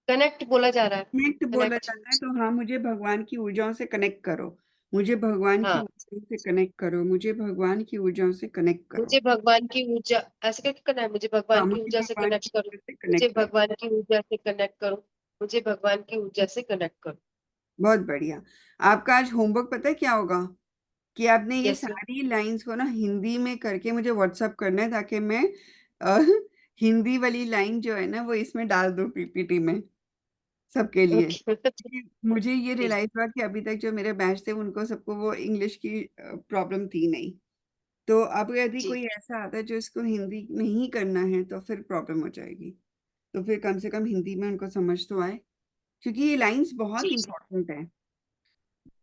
कनेक्ट बोला जा रहा है। कनेक्ट बोला कनेक्ट। जाता है, तो हाँ, मुझे भगवान की ऊर्जाओं से कनेक्ट करो, मुझे भगवान की हाँ। ऊर्जाओं से कनेक्ट करो, मुझे भगवान की ऊर्जाओं से कनेक्ट करो। मुझे भगवान की ऊर्जा ऐसे करके करना है, मुझे हाँ, भगवान की मुझे ऊर्जा से भगवान कनेक्ट की करो। ऊर्जा से मुझे कनेक्ट करो। भगवान की ऊर्जा से कनेक्ट करो। मुझे भगवान की ऊर्जा से कनेक्ट करो। बहुत बढ़िया। आपका आज होमवर्क पता है क्या होगा, कि आपने ये यस। सारी लाइंस को ना हिंदी में करके मुझे व्हाट्सअप करना है, ताकि मैं अ, हिंदी वाली लाइन जो है ना वो इसमें डाल दूं पीपीटी में सबके लिए। ओके। क्योंकि मुझे ये रियलाइज हुआ कि अभी तक जो मेरे बैच थे उनको सबको वो इंग्लिश की प्रॉब्लम थी नहीं। तो अब यदि जी कोई ऐसा आता है जो इसको हिंदी में ही करना है तो फिर प्रॉब्लम हो जाएगी। तो फिर कम से कम हिंदी में उनको समझ तो आए, क्योंकि ये लाइंस बहुत जी इंपॉर्टेंट है।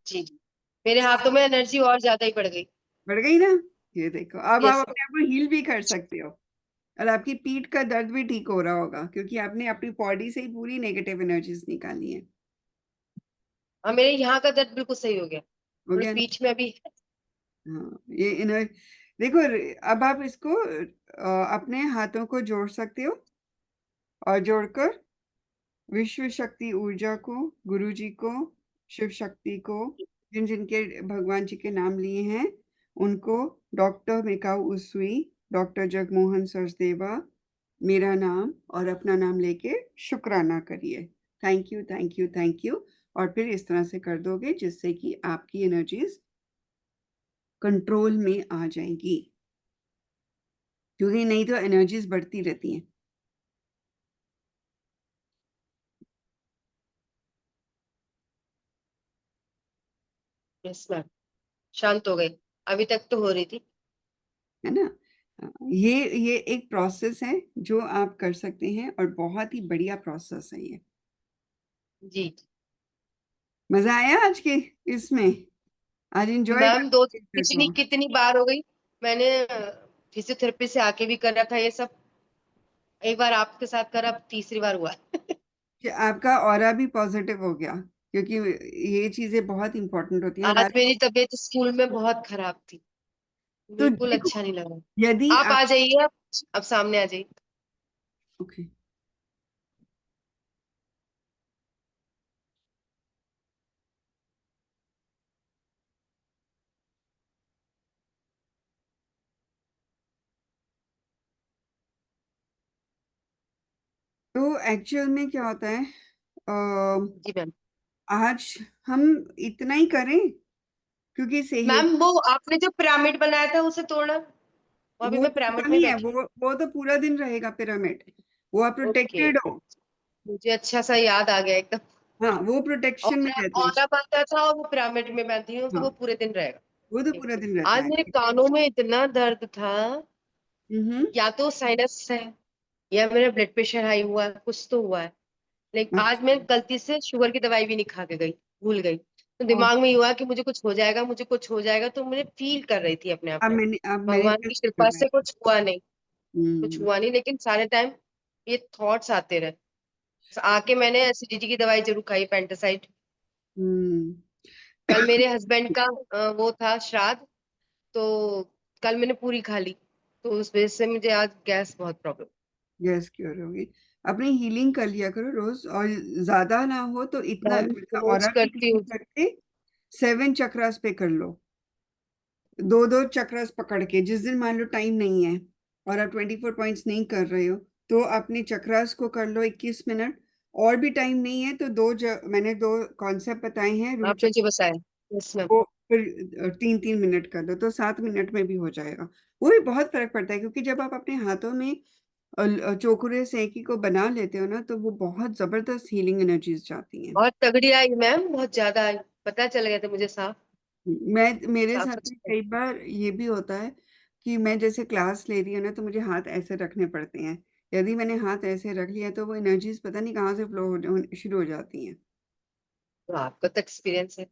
जी जी। मेरे हाथों में एनर्जी और ज्यादा ही बढ़ गई। बढ़ गई ना? ये देखो, अब आप यस। अपने आप को हील भी कर सकते हो, और आपकी पीठ का दर्द भी ठीक हो रहा होगा, क्योंकि आपने अपनी बॉडी से ही पूरी नेगेटिव एनर्जीज निकाली है। हाँ मेरे यहाँ का दर्द बिल्कुल सही हो गया। हो थोड़ी गया ना? पीठ में अभी। हाँ, ये इनर, देखो, अब आप इसको अपने हाथों को जोड़ सकते हो, और जोड़कर विश्व शक्ति ऊर्जा को, गुरु जी को, शिव शक्ति को, जिन जिनके भगवान जी के नाम लिए हैं उनको, डॉक्टर मिकाऊ उसुई, डॉक्टर जगमोहन सरदेवा, मेरा नाम और अपना नाम लेके शुक्राना करिए। Thank you, thank you, thank you. और फिर इस तरह से कर दोगे जिससे कि आपकी एनर्जीज कंट्रोल में आ जाएंगी, क्योंकि नहीं तो एनर्जीज बढ़ती रहती हैं। यस मैम, शांत हो गई। अभी तक तो हो रही थी। है ना? ये एक प्रोसेस है जो आप कर सकते हैं और बहुत ही बढ़िया प्रोसेस है ये। जी मजा आया आज के इसमें? आज एंजॉय मैम, दो कर कितनी को कितनी बार हो गई। मैंने फिजियोथेरेपी से आके भी कर रखा है ये सब। एक बार आपके साथ करा, अब तीसरी बार हुआ। कि आपका ऑरा भी पॉजिटिव हो गया, क्योंकि ये चीजें बहुत इंपॉर्टेंट होती हैं। और आज मेरी तबीयत स्कूल में बहुत खराब थी, तो बिल्कुल देखो, अच्छा नहीं लगा। यदि आप आप आ जाइए, अब सामने आ जाइए। ओके, तो एक्चुअल में क्या होता है, जी मैम। आज हम इतना ही करें, क्योंकि मैम, सहेली वो आपने जो पिरामिड बनाया था उसे तोड़ना। वो अभी वो मैं टूटा पिरामिड में नहीं है, बैठी हूँ। वो तो पूरा दिन रहेगा पिरामिड। वो आप ओके, प्रोटेक्टेड हो। मुझे अच्छा सा याद आ गया एकदम। हाँ, वो प्रोटेक्शन में रहते हैं। औरा बनता था और वो पिरामिड में बैठी हूँ, तो हाँ, वो पूरे दिन रहेगा। वो तो Okay. पूरा दिन रहता आज है। मेरे कानों में इतना दर्द था, हम्म। या तो साइनस है या मेरा ब्लड प्रेशर हाई हुआ है, कुछ तो हुआ है। लेकिन आज मैं अच्छा। गलती से शुगर की दवाई भी नहीं खा के गई, भूल गई। तो और दिमाग में ये हुआ कि मुझे कुछ हो जाएगा, मुझे कुछ हो जाएगा, तो मुझे फील कर रही थी अपने आप में। अब भगवान की मैनिफेस्ट कर कृपा रहे हैं। से कुछ हुआ नहीं। कुछ हम्म। हुआ नहीं, लेकिन सारे टाइम ये थॉट्स आते रहे। आके मैंने एसिडिटी की दवाई जरूर खाई, पेंटासाइड। हम्म। कल मेरे हस्बैंड का वो था श्राद्ध, तो कल मैंने पूरी खा ली। तो उस वजह से मुझे आज गैस बहुत प्रॉब्लम। गैस क्योर होगी? अपनी हीलिंग कर लिया करो रोज, और ज्यादा ना हो तो इतना, मैम, मतलब रोज ऑरा की करती हीलिंग हूँ। करके 7 चक्रास पे कर लो। दो दो चक्रास पकड़ के, जिस दिन मान लो टाइम नहीं है और आप 24 पॉइंट्स नहीं कर रहे हो, तो अपने चक्रास को कर लो 21 मिनट। और भी टाइम नहीं है तो मैंने 2 कॉन्सेप्ट बताए हैं, रूट आपने जो बताया। Yes ma'am. वो फिर 3-3 मिनट कर दो तो 7 मिनट में भी हो जाएगा। वो भी बहुत फर्क पड़ता है, क्योंकि जब आप अपने हाथों में चोकुरे सेकी को बना लेते हो ना, तो वो बहुत जबरदस्त हीलिंग एनर्जीज जाती हैं। बहुत तगड़ी आई मैम, बहुत ज्यादा आई। पता चल गया था मुझे साफ। मेरे साफ साथ सुथरा। में कई बार ये भी होता है कि मैं जैसे क्लास ले रही हूँ ना, तो मुझे हाथ ऐसे रखने पड़ते हैं। यदि मैंने हाथ ऐसे रख लिया तो वो एनर्जीज पता नहीं कहाँ से फ्लो शुरू हो जाती हैं। तो आपका तो एक्सपीरियंस है।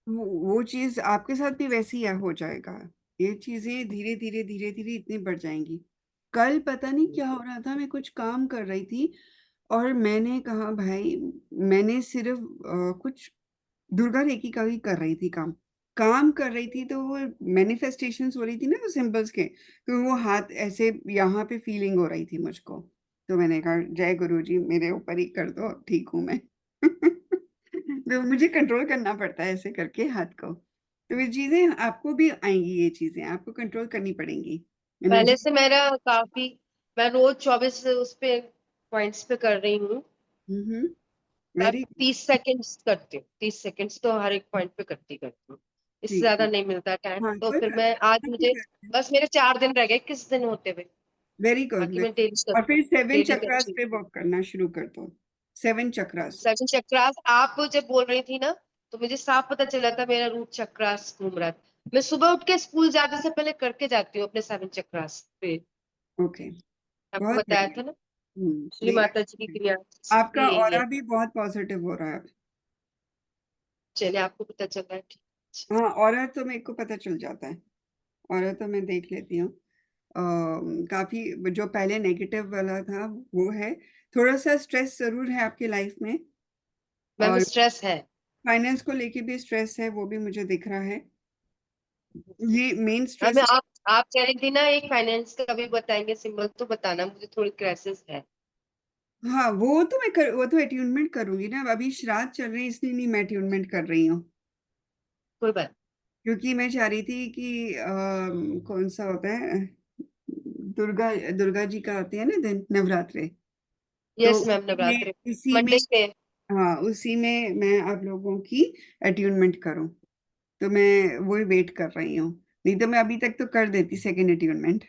वो चीज आपके साथ भी वैसे ही हो जाएगा। ये चीजें धीरे धीरे धीरे धीरे इतनी बढ़ जाएंगी। कल पता नहीं क्या हो रहा था, मैं कुछ काम कर रही थी और मैंने कहा भाई, मैंने सिर्फ कुछ दुर्गा रेकी का ही कर रही थी, काम काम कर रही थी, तो वो मैनिफेस्टेशंस हो रही थी ना वो सिंबल्स के, तो वो हाथ ऐसे यहाँ पे फीलिंग हो रही थी मुझको। तो मैंने कहा जय गुरु जी, मेरे ऊपर ही कर दो, अब ठीक हूँ मैं। तो मुझे कंट्रोल करना पड़ता है ऐसे करके हाथ को। तो ये चीजें आपको भी आएंगी, ये चीजें आपको कंट्रोल करनी पड़ेंगी। पहले एनर्जी। से मेरा काफी, मैं रोज 24 उस पे पॉइंट्स पे कर रही हूँ। हम्म। मैं वेरी 30 सेकेंड्स करती हूँ, 30 सेकेंड्स तो हर एक पॉइंट पे करती हूँ। इससे ठीक ज्यादा है। नहीं मिलता टाइम, हाँ, तो कोई फिर बात मैं आज मुझे, नहीं। बस मेरे 4 दिन रह गए, किस दिन होते हुए। Very good. बाकी मैं डेली और करती हूँ। फिर 7 डेली चक्रास करती पे वर्क करना शुरू कर दो। 7 चक्रास। 7 चक्रास आप जब बोल रही थी ना, तो मुझे साफ पता चला था मेरा रूट चक्रास घूम रहा था। मैं सुबह उठ के स्कूल जाने से पहले करके जाती हूँ अपने 7 चक्रास पे। ओके। आपको बहुत बताया बढ़िया। था ना, श्री नहीं, माता जी की क्रिया आपका यही है। ऑरा भी बहुत पॉजिटिव हो रहा है अब। चलिए, आपको पता चल रहा है, ठीक। हाँ, ऑरा तो मेरे को पता चल जाता है। ऑरा तो मैं देख लेती हूँ। काफी जो पहले नेगेटिव वाला था वो है। थोड़ा सा स्ट्रेस जरूर है आपकी लाइफ में, मैम, और स्ट्रेस है। फाइनेंस को लेके भी स्ट्रेस है, वो भी मुझे दिख रहा है। ये मेन हमें स्ट्रेस। आप कह रही थी ना, एक फाइनेंस का भी बताएंगे सिंबल, तो बताना मुझे, थोड़ी क्राइसिस है। हाँ, वो तो अट्यूनमेंट करूंगी ना। अभी श्राद्ध चल रहे हैं इसलिए नहीं मैं अट्यूनमेंट कर रही हूँ, कोई बात। क्योंकि मैं चाह रही थी कि कौन सा होता है, दुर्गा दुर्गा जी का आते हैं ना दिन, नवरात्रे। तो यस मैम, मैं नवरात्रि इसी में, मंडे पे। हाँ उसी में मैं आप लोगों की अट्यूनमेंट करूं, तो मैं वही वेट कर रही हूँ। नहीं तो मैं अभी तक तो कर देती सेकंड अट्यूनमेंट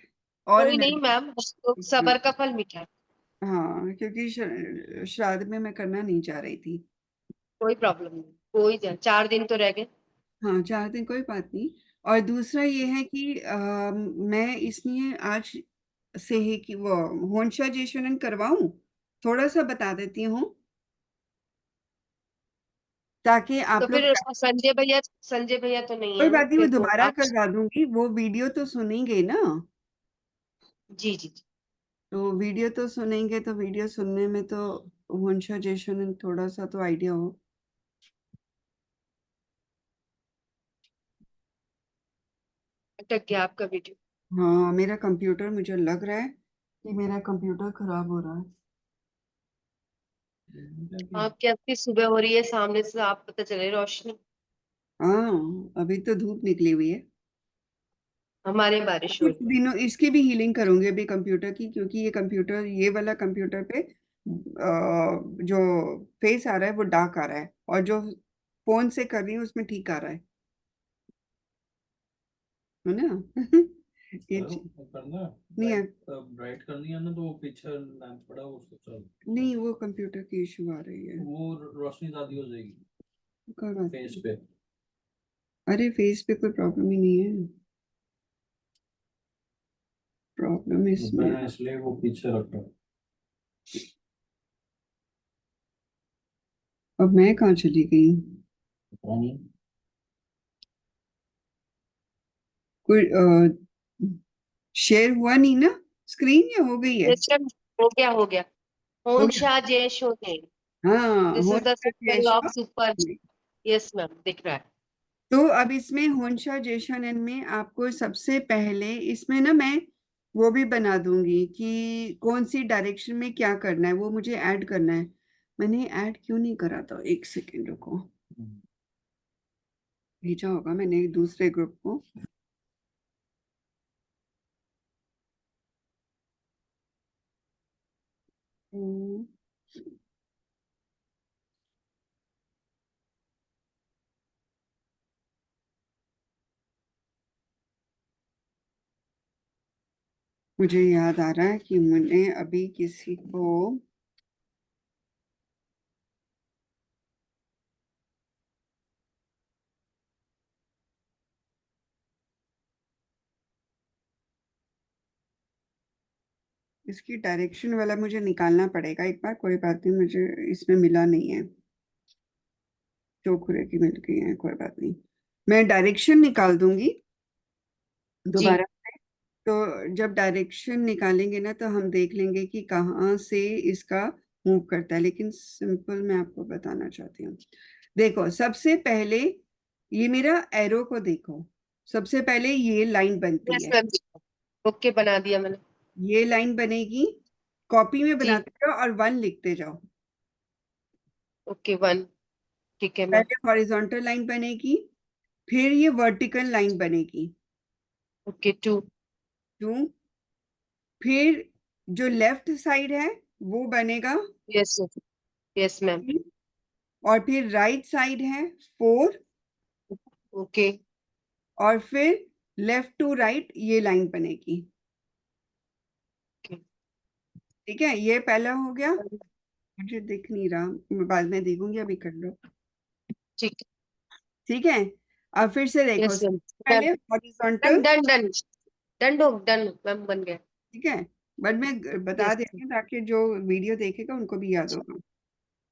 और कोई नहीं एनर्जी। मैम, तो सबर का फल मीठा है। हाँ, क्योंकि श्राद्ध में मैं करना नहीं चाह रही थी। कोई प्रॉब्लम नहीं, 4 दिन तो रह गए। हाँ, 4 दिन कोई बात नहीं। और दूसरा ये है कि मैं इसलिए आज से ही कि वो होंशा जेशुनन करवाऊं, थोड़ा सा बता देती हूँ ताकि तो आप लोग। फिर संजय भैया तो नहीं कोई है ना, बात नहीं, वो फिर तो दोबारा आप। करवा दूंगी, वो वीडियो तो सुनेंगे ना। जी जी जी। तो वीडियो तो सुनेंगे, तो वीडियो सुनने में तो होंशा जेशुनन थोड़ा सा तो आइडिया हो। अटक गया आपका वीडियो। हाँ, मेरा कंप्यूटर, मुझे लग रहा है कि मेरा कंप्यूटर खराब हो रहा है। आपकी आपकी सुबह हो रही है, सामने से आप पता चले रोशनी। हाँ, अभी तो धूप निकली हुई है। हमारे बारिश हो कुछ रही है। दिनों इसकी भी हीलिंग करूंगी अभी कंप्यूटर की, क्योंकि ये कंप्यूटर, ये वाला कंप्यूटर पे जो फेस आ रहा है वो डार्क आ रहा है, और जो फोन से कर रही हूँ उसमें ठीक आ रहा है ना। ये करना नहीं है, ब्राइट करनी है ना, तो वो पीछे लैंप पड़ा है, उसको चल नहीं वो कंप्यूटर की इशू आ रही है। वो रोशनी ज्यादा हो जाएगी कोई बात फेस नहीं। पे। अरे फेस पे कोई प्रॉब्लम ही नहीं है, प्रॉब्लम इसमें। मैंने इसलिए वो पीछे रखा। अब मैं कहाँ चली गई हूँ? पता नहीं। कोई शेयर हुआ नहीं ना स्क्रीन, या हो गई है? ये सब हो गया, हो गया। हो ओम गया। शाह जय शोने। हाँ, दिस इज द होंशा सिंबल ऑफ जेशा। सुपर। यस मैम, दिख रहा है। तो अब इसमें होंशा जेशनन में आपको सबसे पहले इसमें ना मैं वो भी बना दूंगी कि कौन सी डायरेक्शन में क्या करना है, वो मुझे ऐड करना है। मैंने ऐड क्यों नहीं करा था, एक सेकेंड रुको, भेजा होगा मैंने एक दूसरे ग्रुप को। हम्म, मुझे याद आ रहा है कि मैंने अभी किसी को, इसकी डायरेक्शन वाला मुझे निकालना पड़ेगा एक बार, कोई बात नहीं, मुझे इसमें मिला नहीं है। चौखुरे की मिल गई है, कोई बात नहीं, मैं डायरेक्शन निकाल दूंगी जी। दोबारा। तो जब डायरेक्शन निकालेंगे ना, तो हम देख लेंगे कि कहाँ से इसका मूव करता है, लेकिन सिंपल मैं आपको बताना चाहती हूँ। देखो सबसे पहले ये मेरा एरो को देखो, सबसे पहले ये लाइन बनती यस है, मैम। ओके, बना दिया मैंने। ये लाइन बनेगी, कॉपी में जी। बनाते जाओ और 1 लिखते जाओ। ओके, 1। ठीक है मैम। पहले हॉरिजॉन्टल लाइन बनेगी, फिर ये वर्टिकल लाइन बनेगी, ओके, 2। 2, फिर जो लेफ्ट साइड है वो बनेगा यस। Yes ma'am. 3, और फिर राइट साइड है 4, ओके। और फिर लेफ्ट टू राइट ये लाइन बनेगी। ठीक है, ये पहला हो गया। मुझे दिख नहीं रहा, मैं बाद में देखूंगी, अभी कर लो। ठीक। ठीक है, अब फिर से देखो, यस मैम। सबसे डन पहले horizontal. Done done done. Done हो, डन मैम, बन गया। ठीक है, बट मैं बता यस। देती हूँ ताकि जो वीडियो देखेगा उनको भी याद होगा।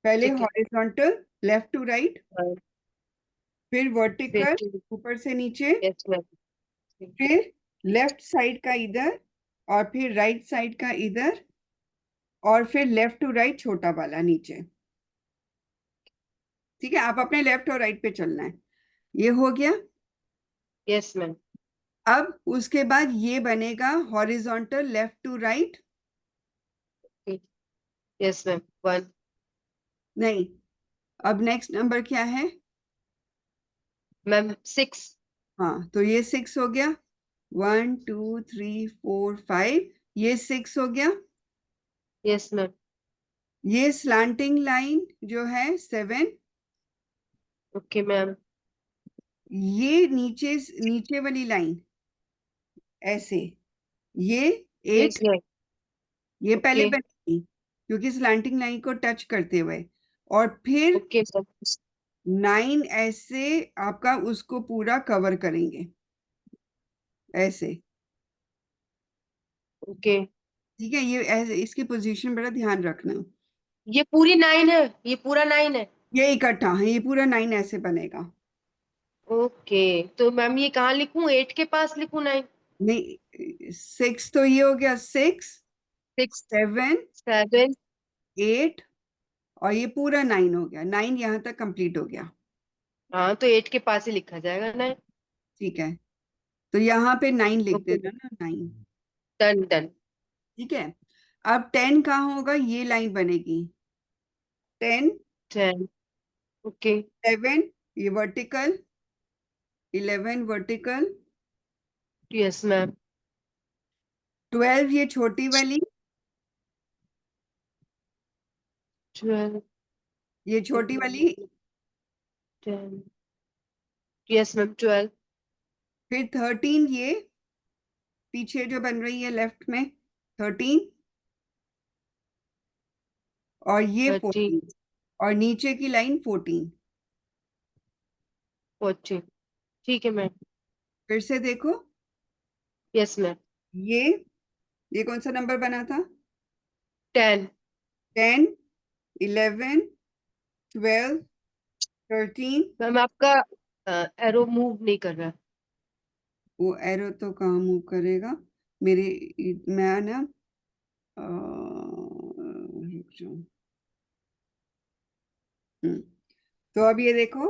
पहले ठीक है। हॉरिजॉन्टल लेफ्ट टू राइट, फिर वर्टिकल फिर। ऊपर से नीचे, यस मैम। फिर लेफ्ट साइड का इधर, और फिर राइट साइड का इधर, और फिर लेफ्ट टू राइट छोटा वाला नीचे। ठीक है, आप अपने लेफ्ट और राइट पे चलना है। ये हो गया। Yes ma'am. अब उसके बाद ये बनेगा horizontal left to right, Yes, ma'am. 1. नहीं, अब नेक्स्ट नंबर क्या है? Ma'am, 6. हाँ, तो ये 6 हो गया। 1 2 3 4 5, ये 6 हो गया। Yes, ma'am. ये स्लांटिंग लाइन जो है 7, Okay, ma'am. ये नीचे नीचे वाली लाइन ऐसे, ये 8, Yes, ma'am. ये पहले Okay. बनेगी क्योंकि स्लांटिंग लाइन को टच करते हुए, और फिर Okay, ma'am. 9 ऐसे आपका उसको पूरा कवर करेंगे ऐसे। Okay. ठीक है, ये ऐसे इसकी पोजीशन बड़ा ध्यान रखना। ये पूरी 9 है, ये पूरा 9 है। ये इकट्ठा है, ये पूरा 9 ऐसे बनेगा। ओके, तो मैम ये कहाँ लिखूं? 8 के पास लिखूं 9? नहीं, 6 तो ये हो गया, 6 6, 7 7. 8, और ये पूरा 9 हो गया। 9 यहाँ तक कंप्लीट हो गया। हाँ, तो 8 के पास ही लिखा जाएगा 9। ठीक है, तो यहाँ पे 9 लिख ओके, देना ना, 9। Done done. ठीक है, अब 10 कहाँ होगा? ये लाइन बनेगी 10 10. ओके। 11, ये वर्टिकल 11 वर्टिकल, यस मैम। 12 ये छोटी वाली, 12. ये छोटी वाली, 10. Yes ma'am, 12. फिर 13 ये पीछे जो बन रही है लेफ्ट में 13, और ये 14, 13. और नीचे की लाइन 14। 14. ठीक है मैम। फिर से देखो, यस मैम। ये ये कौन सा नंबर बना था? 10. 10 11 12 13। मैम आपका एरो मूव नहीं कर रहा। वो एरो तो कहाँ मूव करेगा मेरे? मैं ना रुक जाओ। तो अब ये देखो,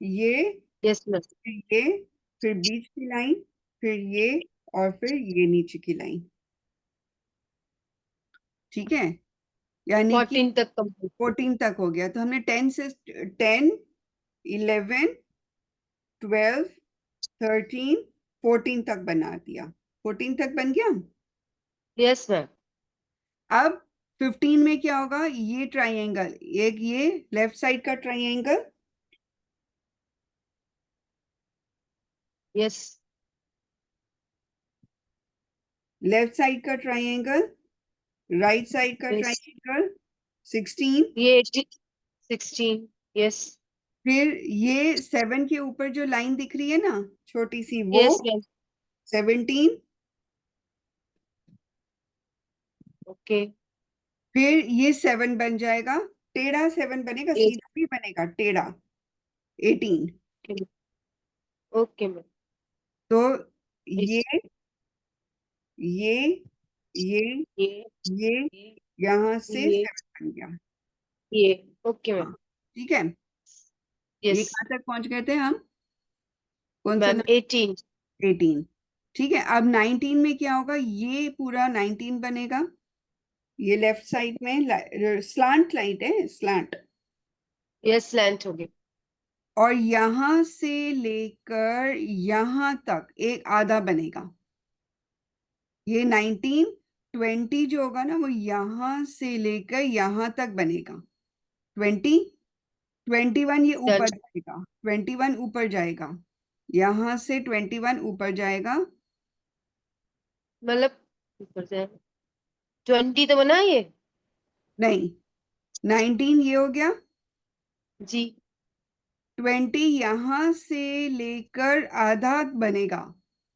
ये यस मैम। फिर ये, फिर बीच की लाइन, फिर ये, और फिर ये नीचे की लाइन। ठीक है, यानी कि 14 तक कंप्लीट। 14 तक हो गया। तो हमने 10 से 10 11 12 13 14 तक बना दिया। 14 तक बन गया। Yes ma'am. अब 15 में क्या होगा? ये ट्राइंगल, एक ये लेफ्ट साइड का ट्राइंगल, यस। लेफ्ट साइड का ट्राइंगल, राइट साइड का यस। ट्राइंगल 16, ये 18. 16. यस। फिर ये 7 के ऊपर जो लाइन दिख रही है ना छोटी सी, वो यस मैम। 17, ओके। फिर ये 7 बन जाएगा, टेढ़ा 7 बनेगा, यस। सीधा भी बनेगा, टेढ़ा 18। Okay ma'am. तो यस। ये ये ये ये ये यहाँ से ये 7 बन गया। ये ओके मैम। हाँ, ठीक है, ये यस कहाँ तक पहुंच गए थे हम? कौन से मैम। नंबर? 18. 18। ठीक है, अब 19 में क्या होगा? ये पूरा 19 बनेगा। ये लेफ्ट साइड में स्लांट लाइट है, स्लांट, यस, स्लैंट हो गया। और यहां से लेकर यहां तक एक आधा बनेगा। ये 19 20 जो होगा ना, वो यहां से लेकर यहां तक बनेगा। 20 21 ये डन। ऊपर जाएगा, 21 ऊपर जाएगा, यहां से 21 ऊपर जाएगा। मतलब ऊपर से 20 तो बना ये। नहीं, 19 ये हो गया, जी। 20 यहां से लेकर आधा बनेगा,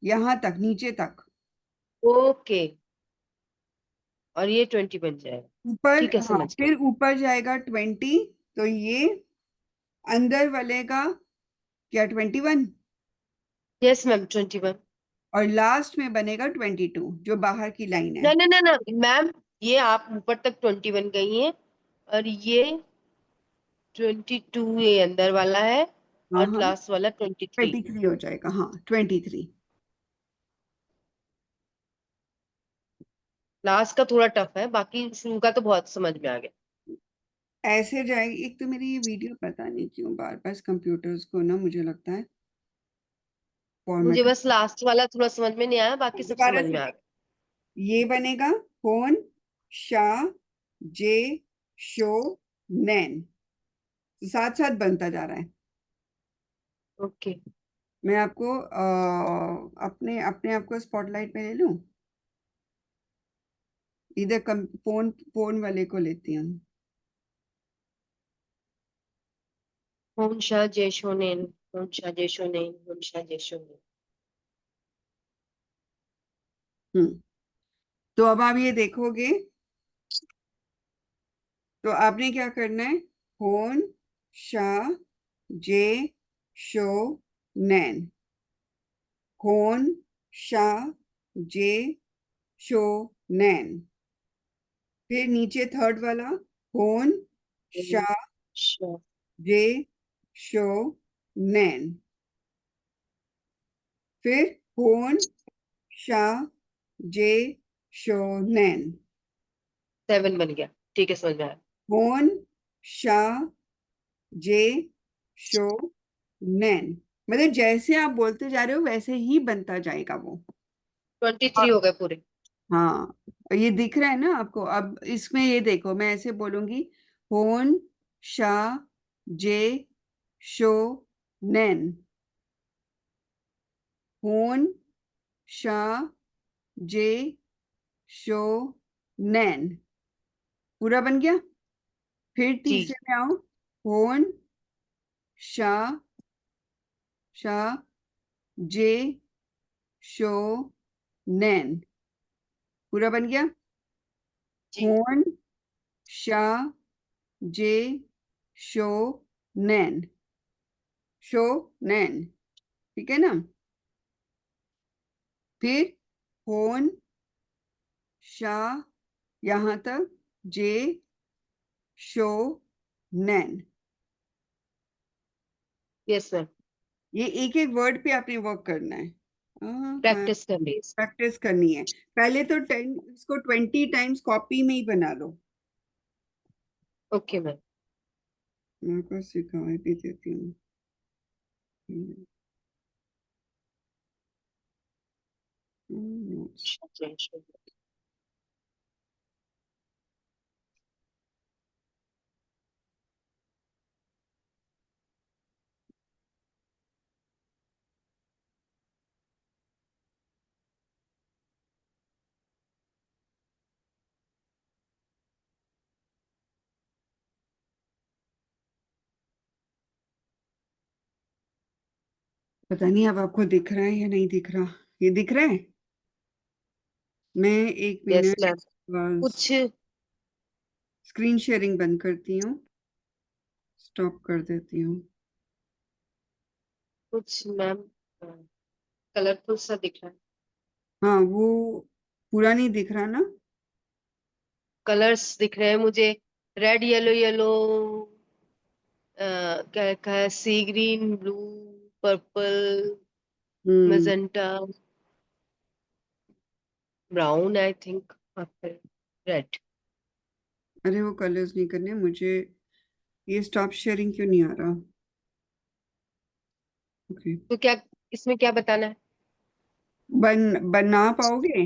यहां तक, नीचे तक, ओके, और ये 20 बन जाएगा। ऊपर। ठीक है, हाँ, समझ गया। फिर ऊपर जाएगा 20, तो ये अंदर वालेगा क्या? 21, यस मैम, 21। और लास्ट में बनेगा 22 जो बाहर की लाइन है। ना ना ना ना मैम, ये आप ऊपर तक 21 गई हैं, और ये 22 ये अंदर वाला है, हाँ और हाँ, लास्ट वाला 23। 23 हो जाएगा। हाँ, 23। लास्ट का थोड़ा टफ है, बाकी शुरू का तो बहुत समझ में आ गया। ऐसे जाएगी। एक तो मेरी ये वीडियो पता नहीं क्यों बार बार कंप्यूटर्स को ना, मुझे लगता है मुझे फॉर्मेट। बस लास्ट वाला थोड़ा समझ में नहीं आया, बाकी सब दोबारा समझ से में आ गया। ये बनेगा होन शाह जे शो नैन, साथ साथ बनता जा रहा है। ओके। मैं आपको अपने अपने आप को स्पॉटलाइट में ले लूं, इधर फोन फोन वाले को लेती हूँ। होन शाह जयशोनेन, होन शाह जयशोनेन, होन शाह जयशोनेन। तो अब आप ये देखोगे तो आपने क्या करना है, होन शाह जे शो नैन, होन शाह जे शो नैन, फिर नीचे थर्ड वाला होन शाह शाह जे शो नैन, फिर होन शाह जे शो नैन, 7 बन गया, ठीक है, समझ में आया। होन शाह जे शो नैन। मतलब जैसे आप बोलते जा रहे हो वैसे ही बनता जाएगा वो। 23 हो गए पूरे। हाँ, ये दिख रहा है ना आपको। अब इसमें ये देखो, मैं ऐसे बोलूंगी होन शाह जे शो नैन, होन शाह जे शो नैन, पूरा बन गया। फिर जी। तीसरे में आओ, होन शाह शाह जे शो नैन, पूरा बन गया। जी। होन शाह जे शो नैन, शो नैन, ठीक है ना। फिर होन शाह यहां तक जे शो नैन। Yes ma'am. ये एक एक वर्ड पे आपने वर्क करना है। हाँ, प्रैक्टिस कर ली। प्रैक्टिस करनी है। पहले तो 10 इसको 20 टाइम्स कॉपी में ही बना लो। Okay ma'am. मैं आपको सिखा भी देती हूँ। notes। शाह जयशोनेन। पता नहीं अब आपको दिख रहा है या नहीं दिख रहा। ये दिख रहा है। मैं एक यस मिनट मैम। कुछ स्क्रीन शेयरिंग बंद करती हूँ, स्टॉप कर देती हूँ। कुछ मैम कलरफुल सा दिख रहा है। हाँ, वो पूरा नहीं दिख रहा ना। कलर्स दिख रहे हैं मुझे। रेड, येलो, येलो, क्या क्या है, sea green, blue, purple, hmm. Magenta, brown, I think, red. अरे वो कलर्स नहीं करने मुझे। ये स्टॉप शेयरिंग क्यों नहीं आ रहा। ओके। तो क्या इसमें क्या बताना है? बना पाओगे।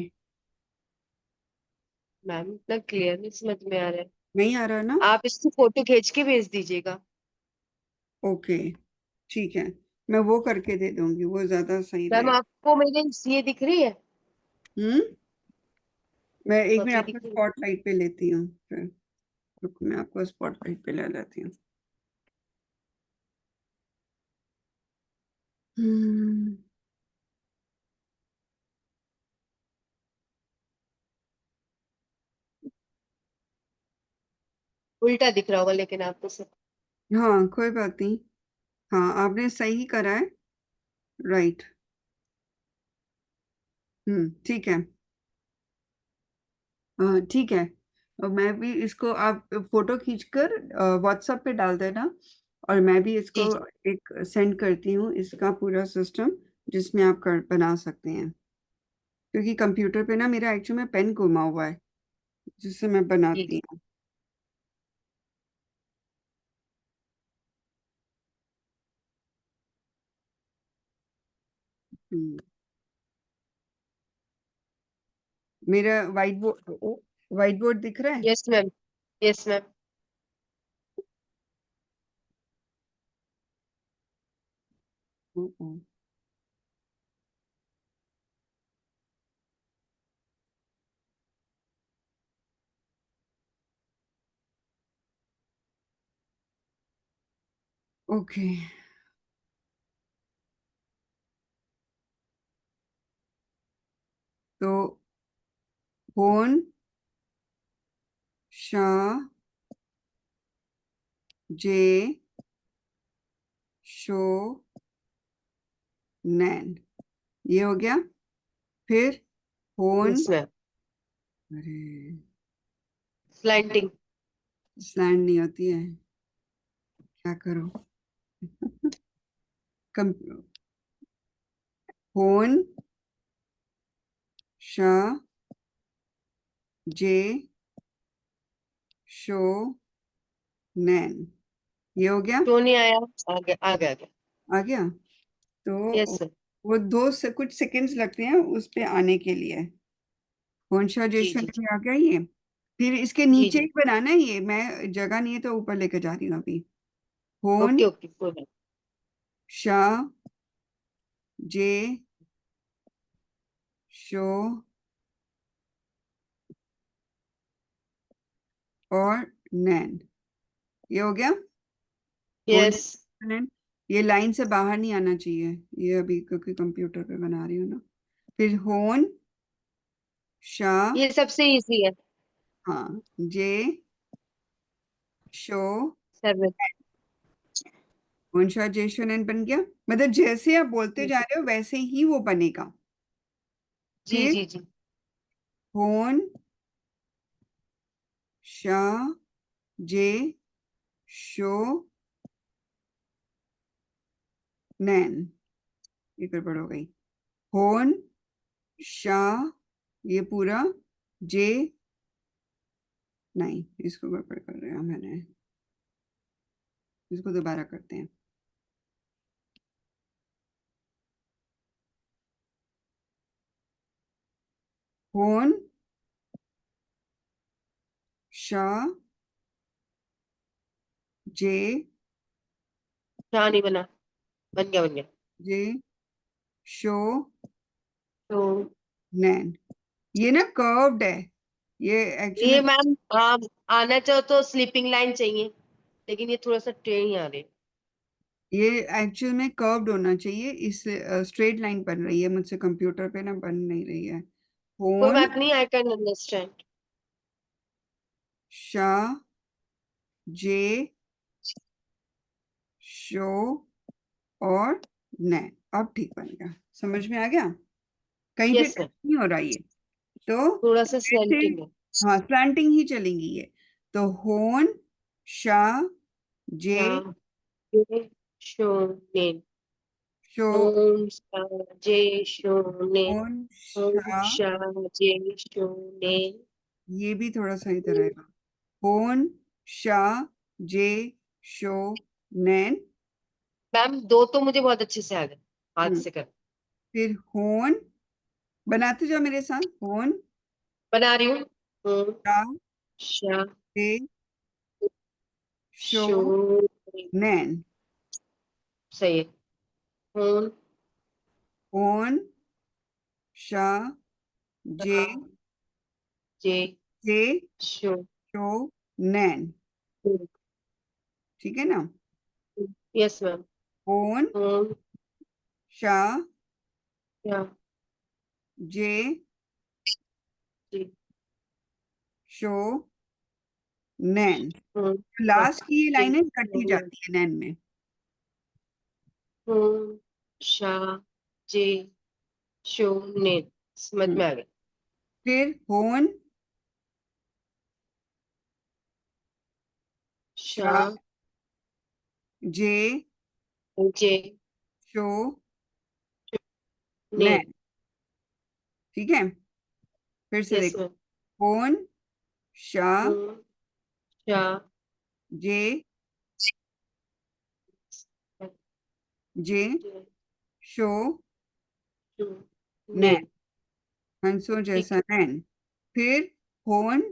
मैम इतना क्लियर नहीं समझ में आ रहा है। नहीं आ रहा ना। आप इसकी फोटो खींच के भेज दीजिएगा। ओके, ठीक है। मैं वो करके दे दूंगी, वो ज्यादा सही मैम रहेगा। आपको मेरी ये दिख रही है? हम्म। मैं एक मिनट कॉपी आपको दिख रही है? स्पॉटलाइट पे लेती हूँ फिर। रुको, मैं आपको स्पॉटलाइट पे ले लेती हूँ। हम्म। उल्टा दिख रहा होगा लेकिन आपको सब। हाँ, कोई बात नहीं। हाँ, आपने सही करा है। राइट। ठीक है। हाँ, ठीक है। और मैं भी इसको, आप फोटो खींचकर व्हाट्सएप पे डाल देना। और मैं भी इसको जी जी। एक सेंड करती हूँ, इसका पूरा सिस्टम जिसमें आप बना सकते हैं। क्योंकि कंप्यूटर पे ना मेरा एक्चुअली में पेन गुमा हुआ है, जिससे मैं बनाती हूँ। मेरा व्हाइट बोर्ड दिख रहा है? Yes ma'am, yes ma'am. Okay, तो होन शाह जे शो नैन, ये हो गया। फिर होन, यस मैम। अरे स्लैंटिंग। स्लैंड नहीं होती है, क्या करो। कम होन शाह जे शो नैन, ये हो गया। क्यों नहीं आया? आगे आगे आगे। आ गया, यस तो सर। वो कुछ सेकंड्स लगते हैं उस पे आने के लिए। होनशा जी जेशन जी जी में आ गया ये। फिर इसके जी नीचे जी। ही बनाना है ये, मैं जगह नहीं है तो ऊपर लेके जा रही हूँ अभी। होन ओके ओके, कोई बात। शाह जे शो और नैन, ये हो गया। होन यस। नैन, ये लाइन से बाहर नहीं आना चाहिए, ये अभी क्योंकि कंप्यूटर पे बना रही हूँ ना। फिर होन शाह, ये सबसे इजी है। हाँ, जे शो, 7। होनशा जे शो नैन बन गया। मतलब जैसे आप बोलते जी जा रहे हो वैसे ही वो बनेगा। जी फिर जी जी। होन शाह जे शो नैन, ये गड़बड़ हो गई। होन शाह, ये पूरा जे, नहीं इसको गड़बड़ कर रहे हैं मैंने, इसको दोबारा करते हैं। होन शाह जे क्या नहीं बना? बन गया बन गया। जे शो तो नैन, ये ना कर्व्ड है, ये एक्चुअल ये में, मैम, आप आना चाहो तो स्लीपिंग लाइन चाहिए, लेकिन ये थोड़ा सा ट्रेन आ रही है। ये एक्चुअल में कर्व्ड होना चाहिए, इस स्ट्रेट लाइन बन रही है मुझसे कंप्यूटर पे ना, बन नहीं रही है। कोई होन बात नहीं, आई कैन अंडरस्टैंड। शाह जे शो और नैन, अब ठीक बन गया, समझ में आ गया, कहीं पे यस टच मैम। नहीं हो रहा ये। तो थोड़ा सा से, स्लैंटिंग है। हाँ स्लैंटिंग ही चलेंगी ये। तो होन शाह जे हाँ, ये शोने। शो, ओम शाह जय शोने। होन ओम शाह, शाह जय शोने। ये भी थोड़ा सही तरह रहेगा। होन शाह जे शो नैन। मैम, दो तो मुझे बहुत अच्छे से आ गए, हाथ हम्म, से कर। फिर होन, बनाते जाओ मेरे साथ। होन बना रही हूँ। ओम शाह शाह जे शो शोने। नैन। सही है। ओम होन शाह जे शाह जय जे शो। शो नैन, ठीक है ना। Yes ma'am. होन ओम शाह शाह जे जी। शो नैन, ओम शाह लास्ट की ये जय लाइनें कटी शोने। जाती है नैन में। ओम शाह जय शोने। समझ हम्म, में आ गया। फिर होन शाह शाह जे जय शो ने। नैन, ठीक है। फिर से यस देखो, मैम। होन शा शा जे जे शो ने नैन, हंसो जैसा नैन। फिर होन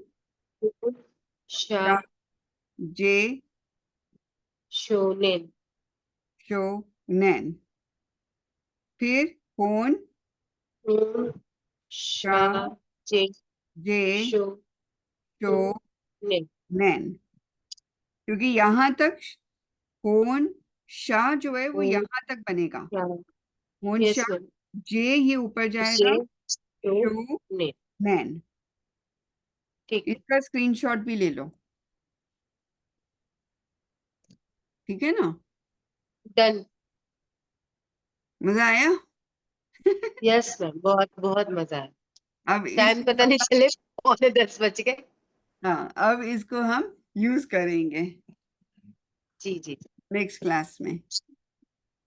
शा शा जे शोनेन शो नैन। फिर होन शा जे जे शो शो ने नैन। क्योंकि यहाँ तक होन शा जो है वो यहाँ तक बनेगा। होन यस शा मैम जे ये ऊपर जाएगा, जे शो शो ने नैन। ठीक है इसका स्क्रीनशॉट भी ले लो, ठीक है ना? डन मजा आया? यस मैम बहुत बहुत मजा आया अब टाइम इसको पता नहीं चले 9:45 बज गए हाँ, अब इसको हम यूज करेंगे जी जी नेक्स्ट क्लास में।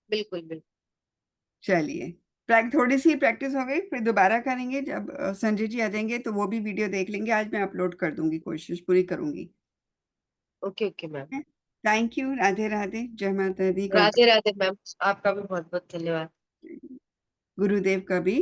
बिल्कुल बिल्कुल चलिए, थोड़ी सी प्रैक्टिस हो गई, फिर दोबारा करेंगे। जब संजय जी आ जाएंगे तो वो भी वीडियो देख लेंगे। आज मैं अपलोड कर दूंगी, कोशिश पूरी करूंगी। Okay okay ma'am thank you. Radhe Radhe. जय माता दी। राधे राधे मैम आपका भी बहुत बहुत धन्यवाद गुरुदेव का भी